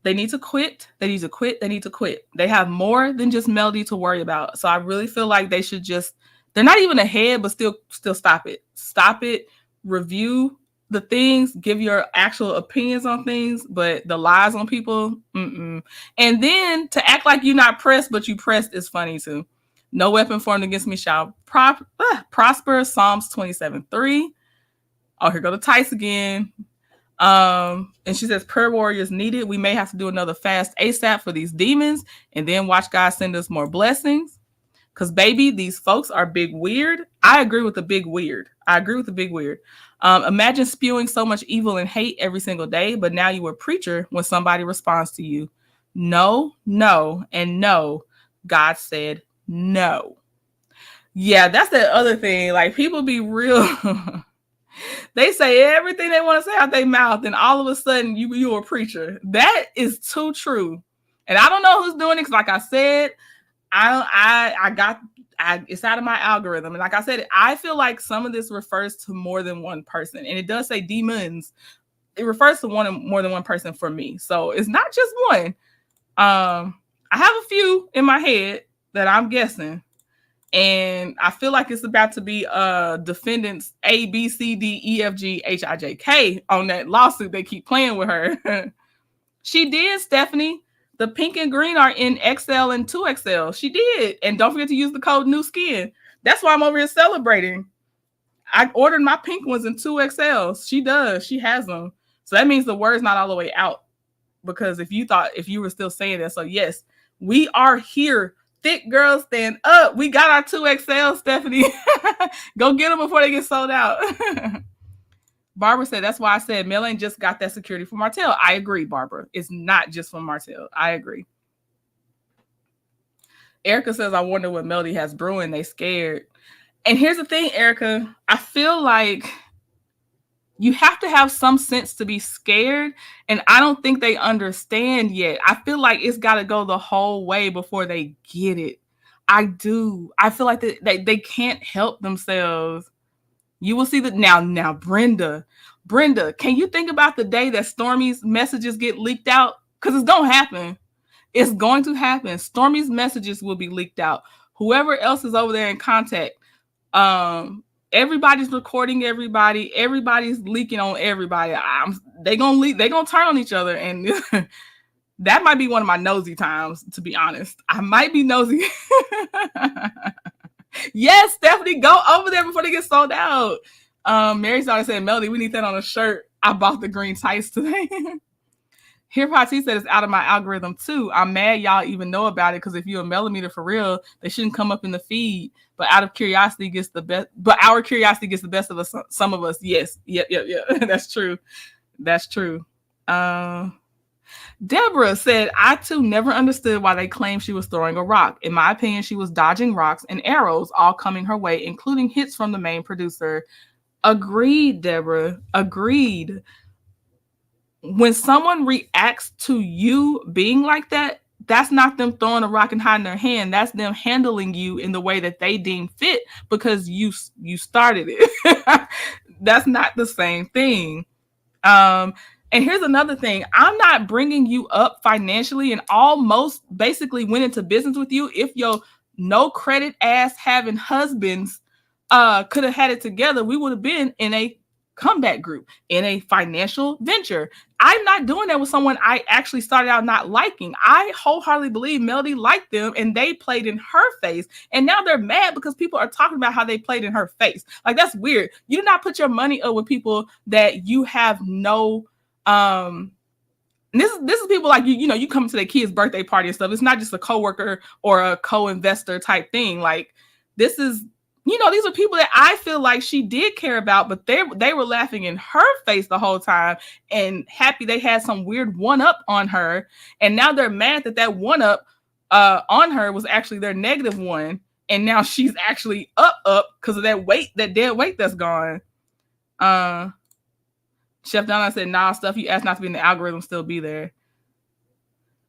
They need to quit. They need to quit. They need to quit. They have more than just Melody to worry about. So I really feel like they should just, they're not even ahead, but still stop it. Stop it. Review the things, give your actual opinions on things, but the lies on people, mm-mm. And then to act like you're not pressed, but you pressed is funny too. No weapon formed against me shall prosper. Psalms 27:3. Oh, here go the Tice again. And she says, prayer warriors needed. We may have to do another fast ASAP for these demons and then watch God send us more blessings. Because, baby, these folks are big weird. I agree with the big weird. Imagine spewing so much evil and hate every single day, but now you a preacher when somebody responds to you. No, no, and no. God said no. Yeah, that's the other thing. Like, people be real. They say everything they want to say out their mouth, and all of a sudden you're a preacher. That is too true. And I don't know who's doing it, because like I said, it's out of my algorithm. And like I said, I feel like some of this refers to more than one person. And it does say demons. It refers to more than one person for me. So it's not just one. I have a few in my head that I'm guessing. And I feel like it's about to be defendants A, B, C, D, E, F, G, H, I, J, K on that lawsuit they keep playing with her. She did, Stephanie. The pink and green are in XL and 2XL. She did. And don't forget to use the code New Skin. That's why I'm over here celebrating. I ordered my pink ones in 2XL. She does. She has them. So that means the word's not all the way out. Because if you were still saying that. So yes, we are here. Thick girls stand up. We got our 2XL, Stephanie. Go get them before they get sold out. Barbara said, that's why I said Mel ain't just got that security from Martell. I agree, Barbara. It's not just from Martell. I agree. Erica says, I wonder what Melody has brewing. They scared. And here's the thing, Erica. I feel like you have to have some sense to be scared. And I don't think they understand yet. I feel like it's got to go the whole way before they get it. I do. I feel like they can't help themselves. You will see that now, Brenda, can you think about the day that Stormy's messages get leaked out? Because it's going to happen. It's going to happen. Stormy's messages will be leaked out. Whoever else is over there in contact, everybody's recording everybody. Everybody's leaking on everybody. They gonna leak. They gonna turn on each other, and that might be one of my nosy times. To be honest, I might be nosy. Yes, Stephanie, go over there before they get sold out. Mary started saying, Melody, we need that on a shirt. I bought the green tights today. Here, Patty said it's out of my algorithm too. I'm mad y'all even know about it, because if you're a millimeter for real, they shouldn't come up in the feed. But our curiosity gets the best of us. Some of us, yes, yep. That's true. Deborah said, I too never understood why they claimed she was throwing a rock. In my opinion, she was dodging rocks and arrows all coming her way, including hits from the main producer. Agreed, Deborah. Agreed. When someone reacts to you being like that, that's not them throwing a rock and hiding their hand. That's them handling you in the way that they deem fit, because you started it. That's not the same thing. And here's another thing. I'm not bringing you up financially and almost basically went into business with you if your no credit ass having husbands could have had it together. We would have been in a comeback group, in a financial venture. I'm not doing that with someone I actually started out not liking. I wholeheartedly believe Melody liked them and they played in her face. And now they're mad because people are talking about how they played in her face. Like, that's weird. You do not put your money up with people that you have no this is people like you come to their kid's birthday party and stuff. It's not just a coworker or a co-investor type thing. Like, this is, these are people that I feel like she did care about, but they were laughing in her face the whole time and happy they had some weird one-up on her. And now they're mad that one-up on her was actually their negative one. And now she's actually up because of that dead weight that's gone. Chef Donna said, nah, stuff you asked not to be in the algorithm still be there.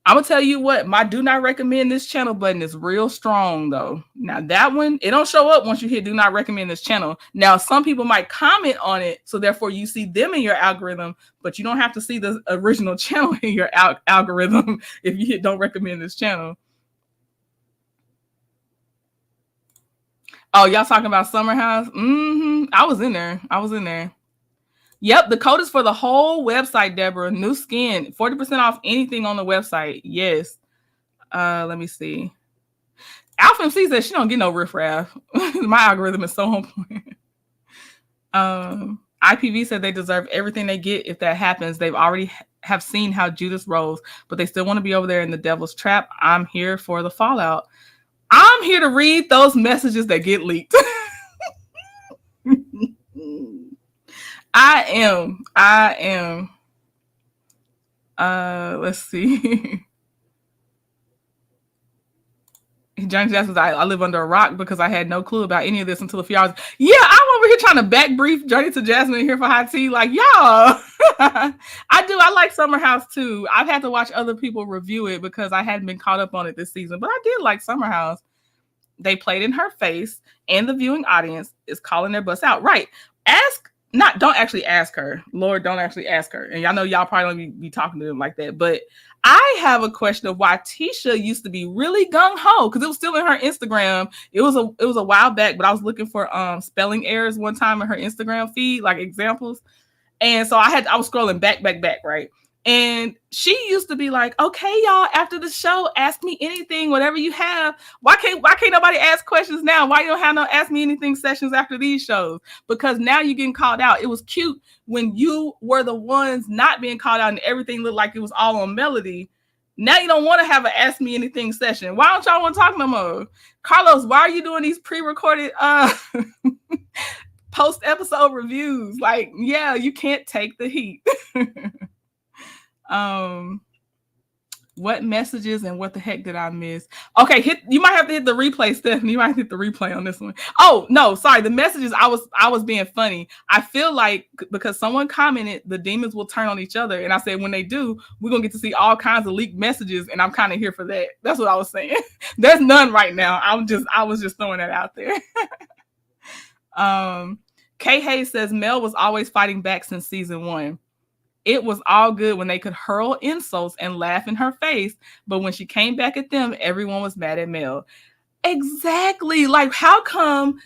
I'm gonna tell you what, my do not recommend this channel button is real strong though. Now that one, it don't show up once you hit do not recommend this channel. Now some people might comment on it, so therefore you see them in your algorithm, but you don't have to see the original channel in your algorithm if you hit don't recommend this channel. Oh, y'all talking about Summer House? I was in there. Yep, the code is for the whole website, Deborah. New skin, 40% off anything on the website. Yes. Let me see. Alpha MC says she don't get no riffraff. My algorithm is so on point. IPV said they deserve everything they get if that happens. They've already have seen how Judas rolls, but they still want to be over there in the devil's trap. I'm here for the fallout. I'm here to read those messages that get leaked. I am. Let's see. Johnny Jackson says, I live under a rock because I had no clue about any of this until a few hours. Yeah, I'm over here trying to back brief Journey to Jasmine here for hot tea. Like, y'all. I do. I like Summer House too. I've had to watch other people review it because I hadn't been caught up on it this season. But I did like Summer House. They played in her face, and the viewing audience is calling their bus out. Right. Don't actually ask her. Lord, don't actually ask her. And y'all know y'all probably don't be talking to them like that. But I have a question of why Tisha used to be really gung-ho, because it was still in her Instagram. It was a while back, but I was looking for spelling errors one time in her Instagram feed, like examples. And so I was scrolling back, right? And she used to be like, okay, y'all, after the show, ask me anything, whatever you have. Why can't nobody ask questions now? Why you don't have no ask me anything sessions after these shows? Because now you're getting called out. It was cute when you were the ones not being called out and everything looked like it was all on Melody. Now you don't want to have an ask me anything session. Why don't y'all want to talk no more? Carlos, why are you doing these pre-recorded post-episode reviews? Like, yeah, you can't take the heat. What messages and what the heck did I miss? Okay, you might have to hit the replay, Stephanie. You might hit the replay on this one. Oh, no, sorry. The messages, I was being funny. I feel like because someone commented the demons will turn on each other. And I said, when they do, we're going to get to see all kinds of leaked messages. And I'm kind of here for that. That's what I was saying. There's none right now. I was just throwing that out there. Kay Hayes says Mel was always fighting back since season 1. It was all good when they could hurl insults and laugh in her face, but when she came back at them, everyone was mad at Mel. Exactly. Like, how come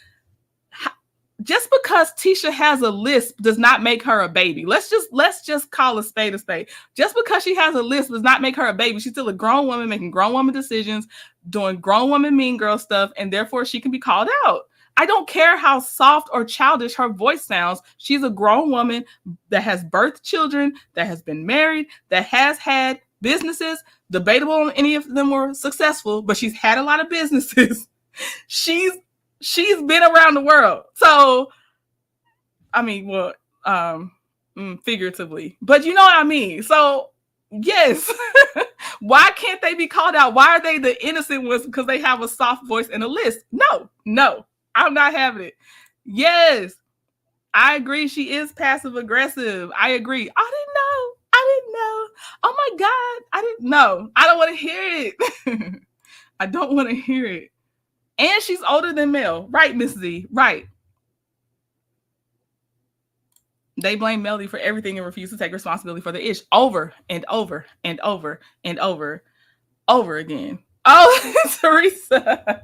just because Tisha has a lisp does not make her a baby? Let's just call a spade a spade. Just because she has a lisp does not make her a baby. She's still a grown woman making grown woman decisions, doing grown woman mean girl stuff, and therefore she can be called out. I don't care how soft or childish her voice sounds. She's a grown woman that has birthed children, that has been married, that has had businesses. Debatable if any of them were successful, but she's had a lot of businesses. She's been around the world. So, I mean, well, figuratively, but you know what I mean? So, yes. Why can't they be called out? Why are they the innocent ones because they have a soft voice and a lisp? No. I'm not having it. Yes, I agree. She is passive aggressive. I agree. I didn't know. Oh my God. I didn't know. I don't want to hear it. I don't want to hear it. And she's older than Mel. Right, Miss Z. Right. They blame Melody for everything and refuse to take responsibility for the ish over and over and over and over again. Oh, Teresa.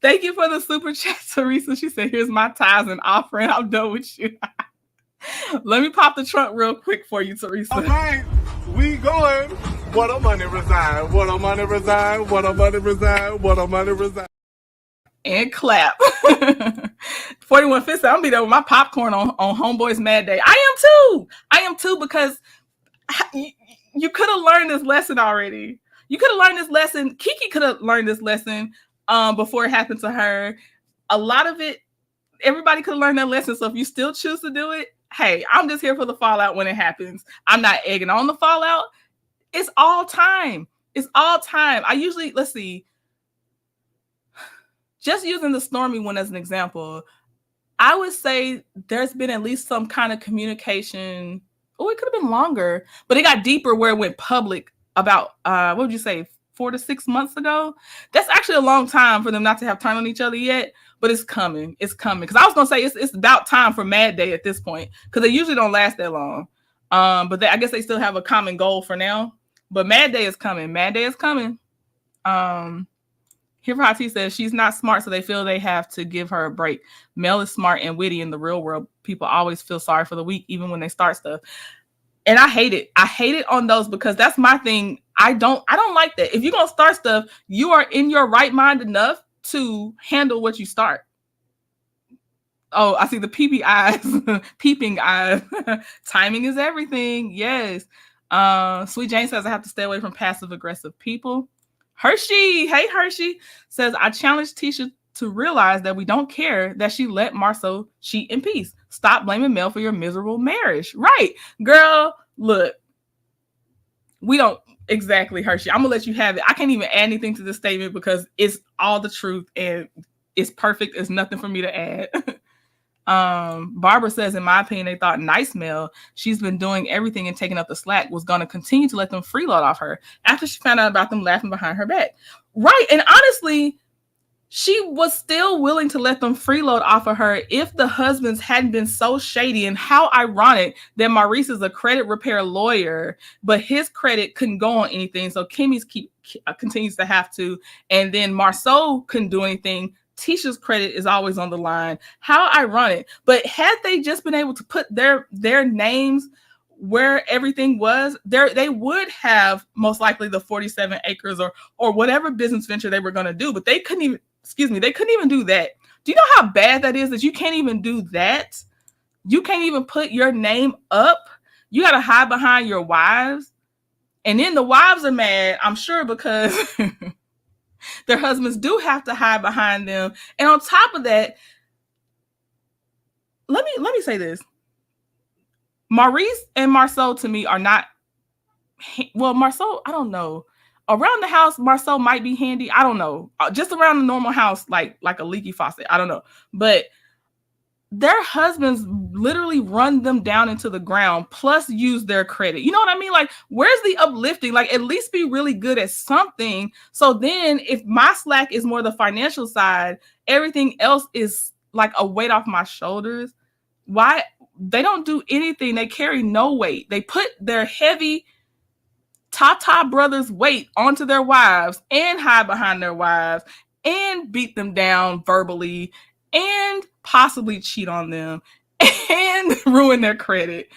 Thank you for the super chat, Teresa. She said, here's my tithes and offering. I'm done with you. Let me pop the trunk real quick for you, Teresa. All right, we going. What a money reside. What a money reside. What a money reside. What a money reside. And clap. 41 Fist, I'm gonna be there with my popcorn on Homeboy's Mad Day. I am too, because you could have learned this lesson already. You could have learned this lesson. Kiki could have learned this lesson before it happened to her. A lot of it, everybody could have learned that lesson. So if you still choose to do it, hey, I'm just here for the fallout when it happens. I'm not egging on the fallout. It's all time. I usually, let's see, just using the Stormy one as an example, I would say there's been at least some kind of communication. Oh, it could have been longer, but it got deeper where it went public about what would you say, 4 to 6 months ago. That's actually a long time for them not to have turned on each other yet, but it's coming. It's coming. Because I was gonna say it's about time for Mad Day at this point, because they usually don't last that long. But I guess they still have a common goal for now. But Mad Day is coming. Mad Day is coming. Hirati says she's not smart, so they feel they have to give her a break. Mel is smart and witty. In the real world, people always feel sorry for the weak, even when they start stuff. And I hate it. I hate it on those, because that's my thing. I don't like that. If you're gonna start stuff, you are in your right mind enough to handle what you start. Oh, I see the peeping eyes. Peeping eyes. Timing is everything. Yes. Sweet Jane says I have to stay away from passive aggressive people. Hershey, hey Hershey, says I challenge Tisha to realize that we don't care that she let Marceau cheat in peace. Stop blaming Mel for your miserable marriage. Right, girl. Look, we don't exactly, Hershey. I'm gonna let you have it. I can't even add anything to this statement because it's all the truth and it's perfect. There's nothing for me to add. Barbara says, in my opinion, they thought nice Mel, she's been doing everything and taking up the slack, was going to continue to let them freeload off her after she found out about them laughing behind her back. Right. And honestly, she was still willing to let them freeload off of her if the husbands hadn't been so shady. And how ironic that Maurice is a credit repair lawyer, but his credit couldn't go on anything. So Kimmy's continues to have to. And then Marceau couldn't do anything. Tisha's credit is always on the line. How ironic. But had they just been able to put their names where everything was, they would have most likely the 47 acres or whatever business venture they were going to do. But they couldn't even, they couldn't even do that. Do you know how bad that is, that you can't even do that? You can't even put your name up. You got to hide behind your wives. And then the wives are mad, I'm sure, because their husbands do have to hide behind them. And on top of that, let me say this. Maurice and Marceau to me are not, well, Marceau, I don't know. Around the house, Marceau might be handy. I don't know. Just around the normal house, like a leaky faucet. I don't know. But their husbands literally run them down into the ground, plus use their credit. You know what I mean? Like, where's the uplifting? Like, at least be really good at something. So then if my slack is more the financial side, everything else is like a weight off my shoulders. Why? They don't do anything. They carry no weight. They put their heavy Tata brothers' weight onto their wives and hide behind their wives and beat them down verbally and possibly cheat on them and ruin their credit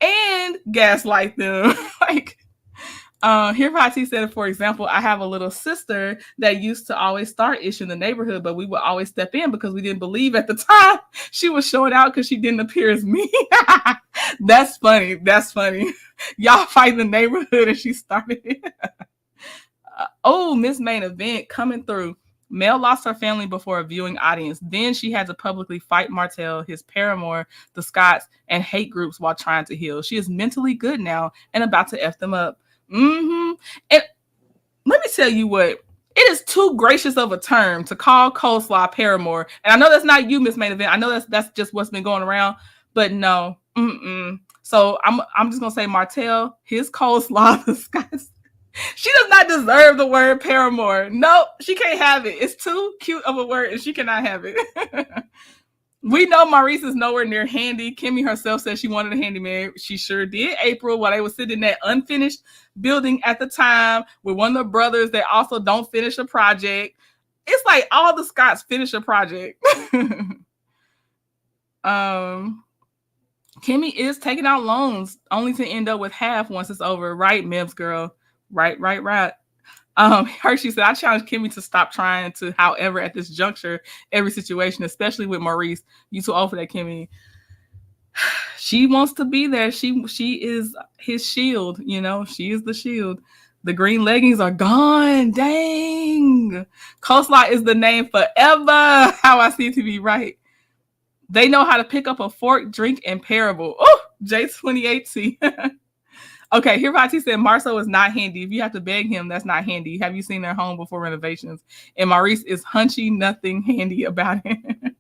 and gaslight them. Like, here Pati said, for example, I have a little sister that used to always start ish in the neighborhood, but we would always step in because we didn't believe at the time she was showing out because she didn't appear as me. That's funny. That's funny. Y'all fight the neighborhood and she started it. Miss Main Event coming through. Mel lost her family before a viewing audience. Then she had to publicly fight Martell, his paramour, the Scots, and hate groups while trying to heal. She is mentally good now and about to F them up. And let me tell you what, it is too gracious of a term to call coleslaw paramour. And I know that's not you, Miss Main Event. I know that's just what's been going around, but no. So I'm just gonna say Martell, his coleslaw, the Scots. She does not deserve the word paramour. No, she can't have it. It's too cute of a word and she cannot have it. We know Maurice is nowhere near handy. Kimmy herself said she wanted a handyman. She sure did, April, while they were sitting in that unfinished building at the time with one of the brothers that also don't finish a project. It's like all the Scots finish a project. Kimmy is taking out loans only to end up with half once it's over. Right, Mims girl. Right. Hershey said, I challenge Kimmy to stop trying to, however, at this juncture, every situation, especially with Maurice. You too old for that, Kimmy. She wants to be there. She is his shield, you know. She is the shield. The green leggings are gone. Dang. Coleslaw is the name forever. How I see it to be right. They know how to pick up a fork, drink, and parable. Oh, J2080. Okay, here Vati said Marceau is not handy. If you have to beg him, that's not handy. Have you seen their home before renovations? And Maurice is hunchy, nothing handy about it.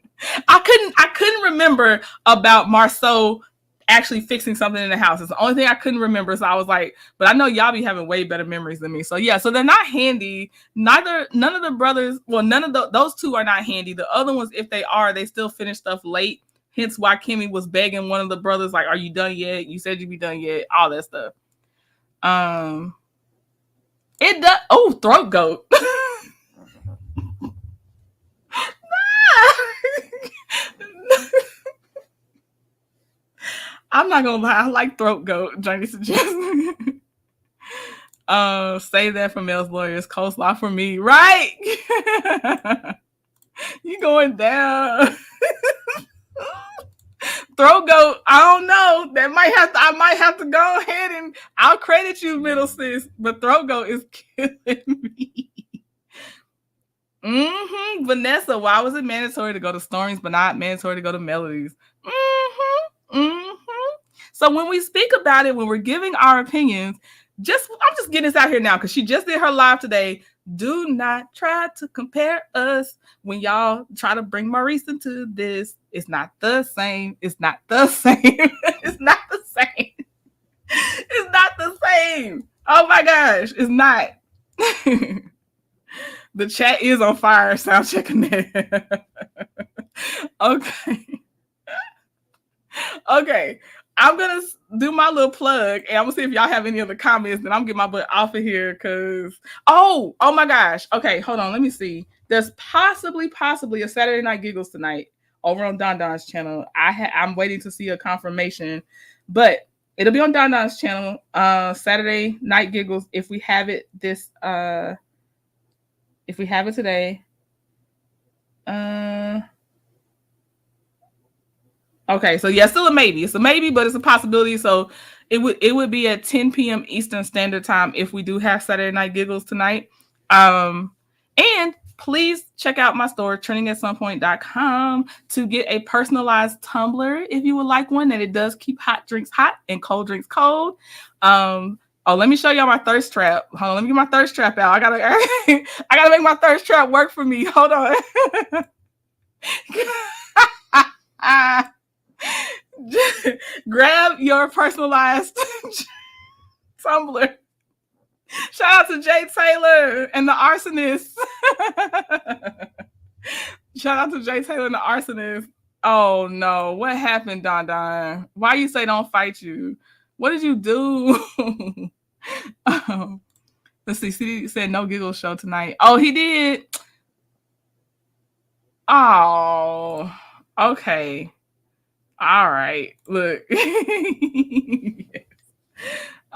I couldn't remember about Marceau actually fixing something in the house. It's the only thing I couldn't remember. So I was like, but I know y'all be having way better memories than me. So yeah, so they're not handy. None of the brothers, well, those two are not handy. The other ones, if they are, they still finish stuff late. Hence why Kimmy was begging one of the brothers, like, are you done yet? You said you'd be done yet. All that stuff. It does. Oh, throat goat. I'm not gonna lie, I like throat goat, Journey suggests. Save that for Mel's lawyers. Coleslaw for me. Right. You going down. Throat goat, I don't know. I might have to go ahead and I'll credit you, middle sis. But throat goat is killing me. Vanessa, why was it mandatory to go to Stormings but not mandatory to go to Melodies? So when we speak about it, when we're giving our opinions, I'm just getting this out here now because she just did her live today. Do not try to compare us when y'all try to bring Maurice into this. It's not the same. It's not the same. It's not the same. It's not the same. Oh my gosh, it's not. The chat is on fire. Sound checking that. Okay. I'm going to do my little plug and I'm going to see if y'all have any other comments. Then I'm going to get my butt off of here because, oh my gosh. Okay, hold on. Let me see. There's possibly a Saturday Night Giggles tonight over on Don Don's channel. I'm waiting to see a confirmation, but it'll be on Don Don's channel. Saturday Night Giggles. If we have it today. Okay, so yeah, still a maybe. It's a maybe, but it's a possibility. So it would be at 10 p.m. Eastern Standard Time if we do have Saturday Night Giggles tonight. And please check out my store, trendingatsomepoint.com, to get a personalized tumbler if you would like one. And it does keep hot drinks hot and cold drinks cold. Let me show y'all my thirst trap. Hold on, let me get my thirst trap out. I gotta make my thirst trap work for me. Hold on. Grab your personalized tumbler. Shout out to Jay Taylor and the arsonist. Shout out to Jay Taylor and the arsonist. Oh no, what happened, Don Don? Why you say don't fight you? What did you do? Let's see. CD said no giggle show tonight. Oh, he did. Oh, okay. All right. Look. Yes.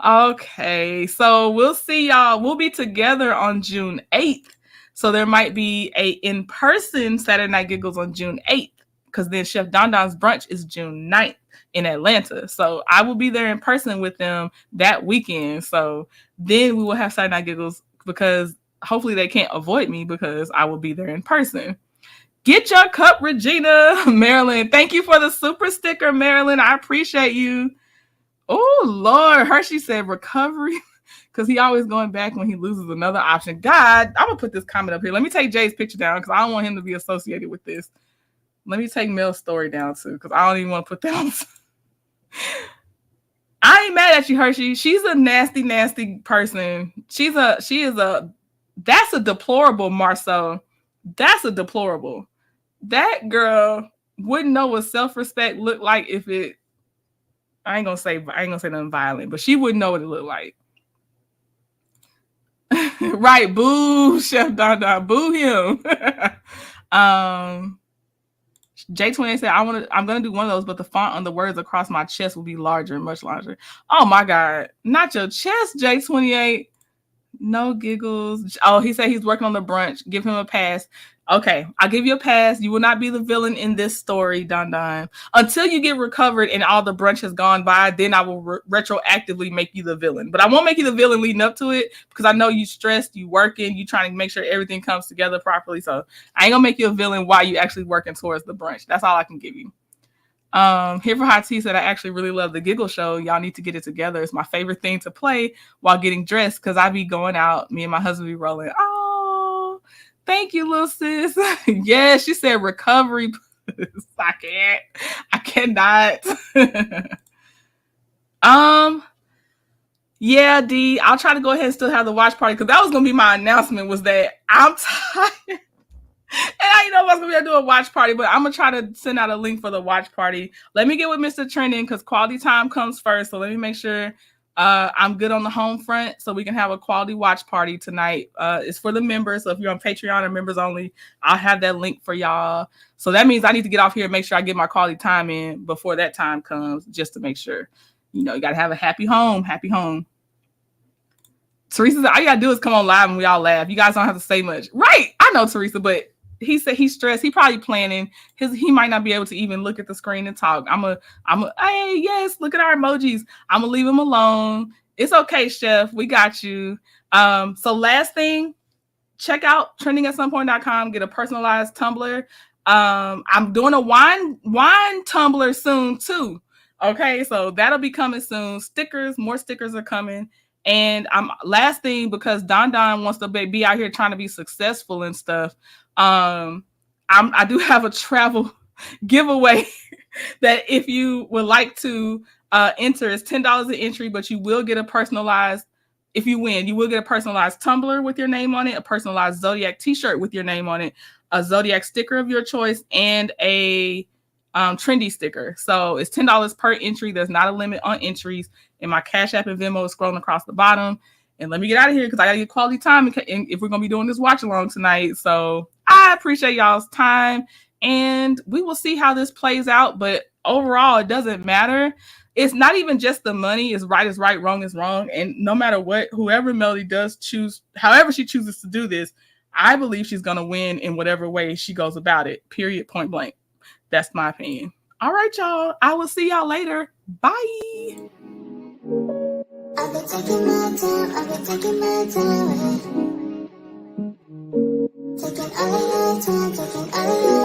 Okay. So we'll see y'all. We'll be together on June 8th. So there might be a in-person Saturday Night Giggles on June 8th. Because then Chef Don Don's brunch is June 9th in Atlanta. So I will be there in person with them that weekend. So then we will have Saturday Night Giggles because hopefully they can't avoid me because I will be there in person. Get your cup, Regina. Marilyn, thank you for the super sticker, Marilyn. I appreciate you. Oh, Lord. Hershey said recovery because he always going back when he loses another option. God, I'm going to put this comment up here. Let me take Jay's picture down because I don't want him to be associated with this. Let me take Mel's story down too, because I don't even want to put that on. I ain't mad at you, Hershey. She's a nasty, nasty person. That's a deplorable, Marceau. That's a deplorable. That girl wouldn't know what self-respect looked like if it. I ain't gonna say nothing violent, but she wouldn't know what it looked like. Right, boo, Chef Don Don, boo him. J28 said, I'm gonna do one of those, but the font on the words across my chest will be larger, much larger. Oh my God, not your chest, J28. No giggles. Oh, he said he's working on the brunch. Give him a pass. Okay, I'll give you a pass. You will not be the villain in this story, Don Don. Until you get recovered and all the brunch has gone by, then I will retroactively make you the villain. But I won't make you the villain leading up to it because I know you stressed, you working, you trying to make sure everything comes together properly. So I ain't gonna make you a villain while you actually working towards the brunch. That's all I can give you. Here for Hot Tea said, I actually really love the Giggle Show. Y'all need to get it together. It's my favorite thing to play while getting dressed because I be going out. Me and my husband be rolling. Oh, thank you, little sis. Yeah, she said recovery. I cannot. Yeah, D, I'll try to go ahead and still have the watch party because that was gonna be my announcement. Was that I'm tired. And I didn't know if I was going to be able to do a watch party, but I'm going to try to send out a link for the watch party. Let me get with Mr. Trending because quality time comes first. So let me make sure I'm good on the home front so we can have a quality watch party tonight. It's for the members. So if you're on Patreon or members only, I'll have that link for y'all. So that means I need to get off here and make sure I get my quality time in before that time comes just to make sure. You know, you got to have a happy home. Happy home. Teresa, all you got to do is come on live and we all laugh. You guys don't have to say much. Right. I know, Teresa, but he said he's stressed. He probably planning. He might not be able to even look at the screen and talk. Hey, yes, look at our emojis. I'm gonna leave him alone. It's okay, Chef. We got you. So last thing, check out trendingatsomeport.com. Get a personalized tumbler. I'm doing a wine tumbler soon too. Okay, so that'll be coming soon. More stickers are coming. And last thing, because Don wants to be out here trying to be successful and stuff. I do have a travel giveaway that if you would like to enter, it's $10 an entry, but you will get a personalized. If you win, you will get a personalized tumbler with your name on it, a personalized Zodiac t-shirt with your name on it, a Zodiac sticker of your choice, and a trendy sticker. So it's $10 per entry. There's not a limit on entries. And my Cash App and Venmo is scrolling across the bottom. And let me get out of here because I got to get quality time if we're going to be doing this watch along tonight. So I appreciate y'all's time. And we will see how this plays out. But overall, it doesn't matter. It's not even just the money. Is right, wrong is wrong. And no matter what, whoever Melody does choose, however she chooses to do this, I believe she's going to win in whatever way she goes about it. Period, point blank. That's my opinion. All right, y'all. I will see y'all later. Bye. I've been taking my time, taking all of your time, taking all of your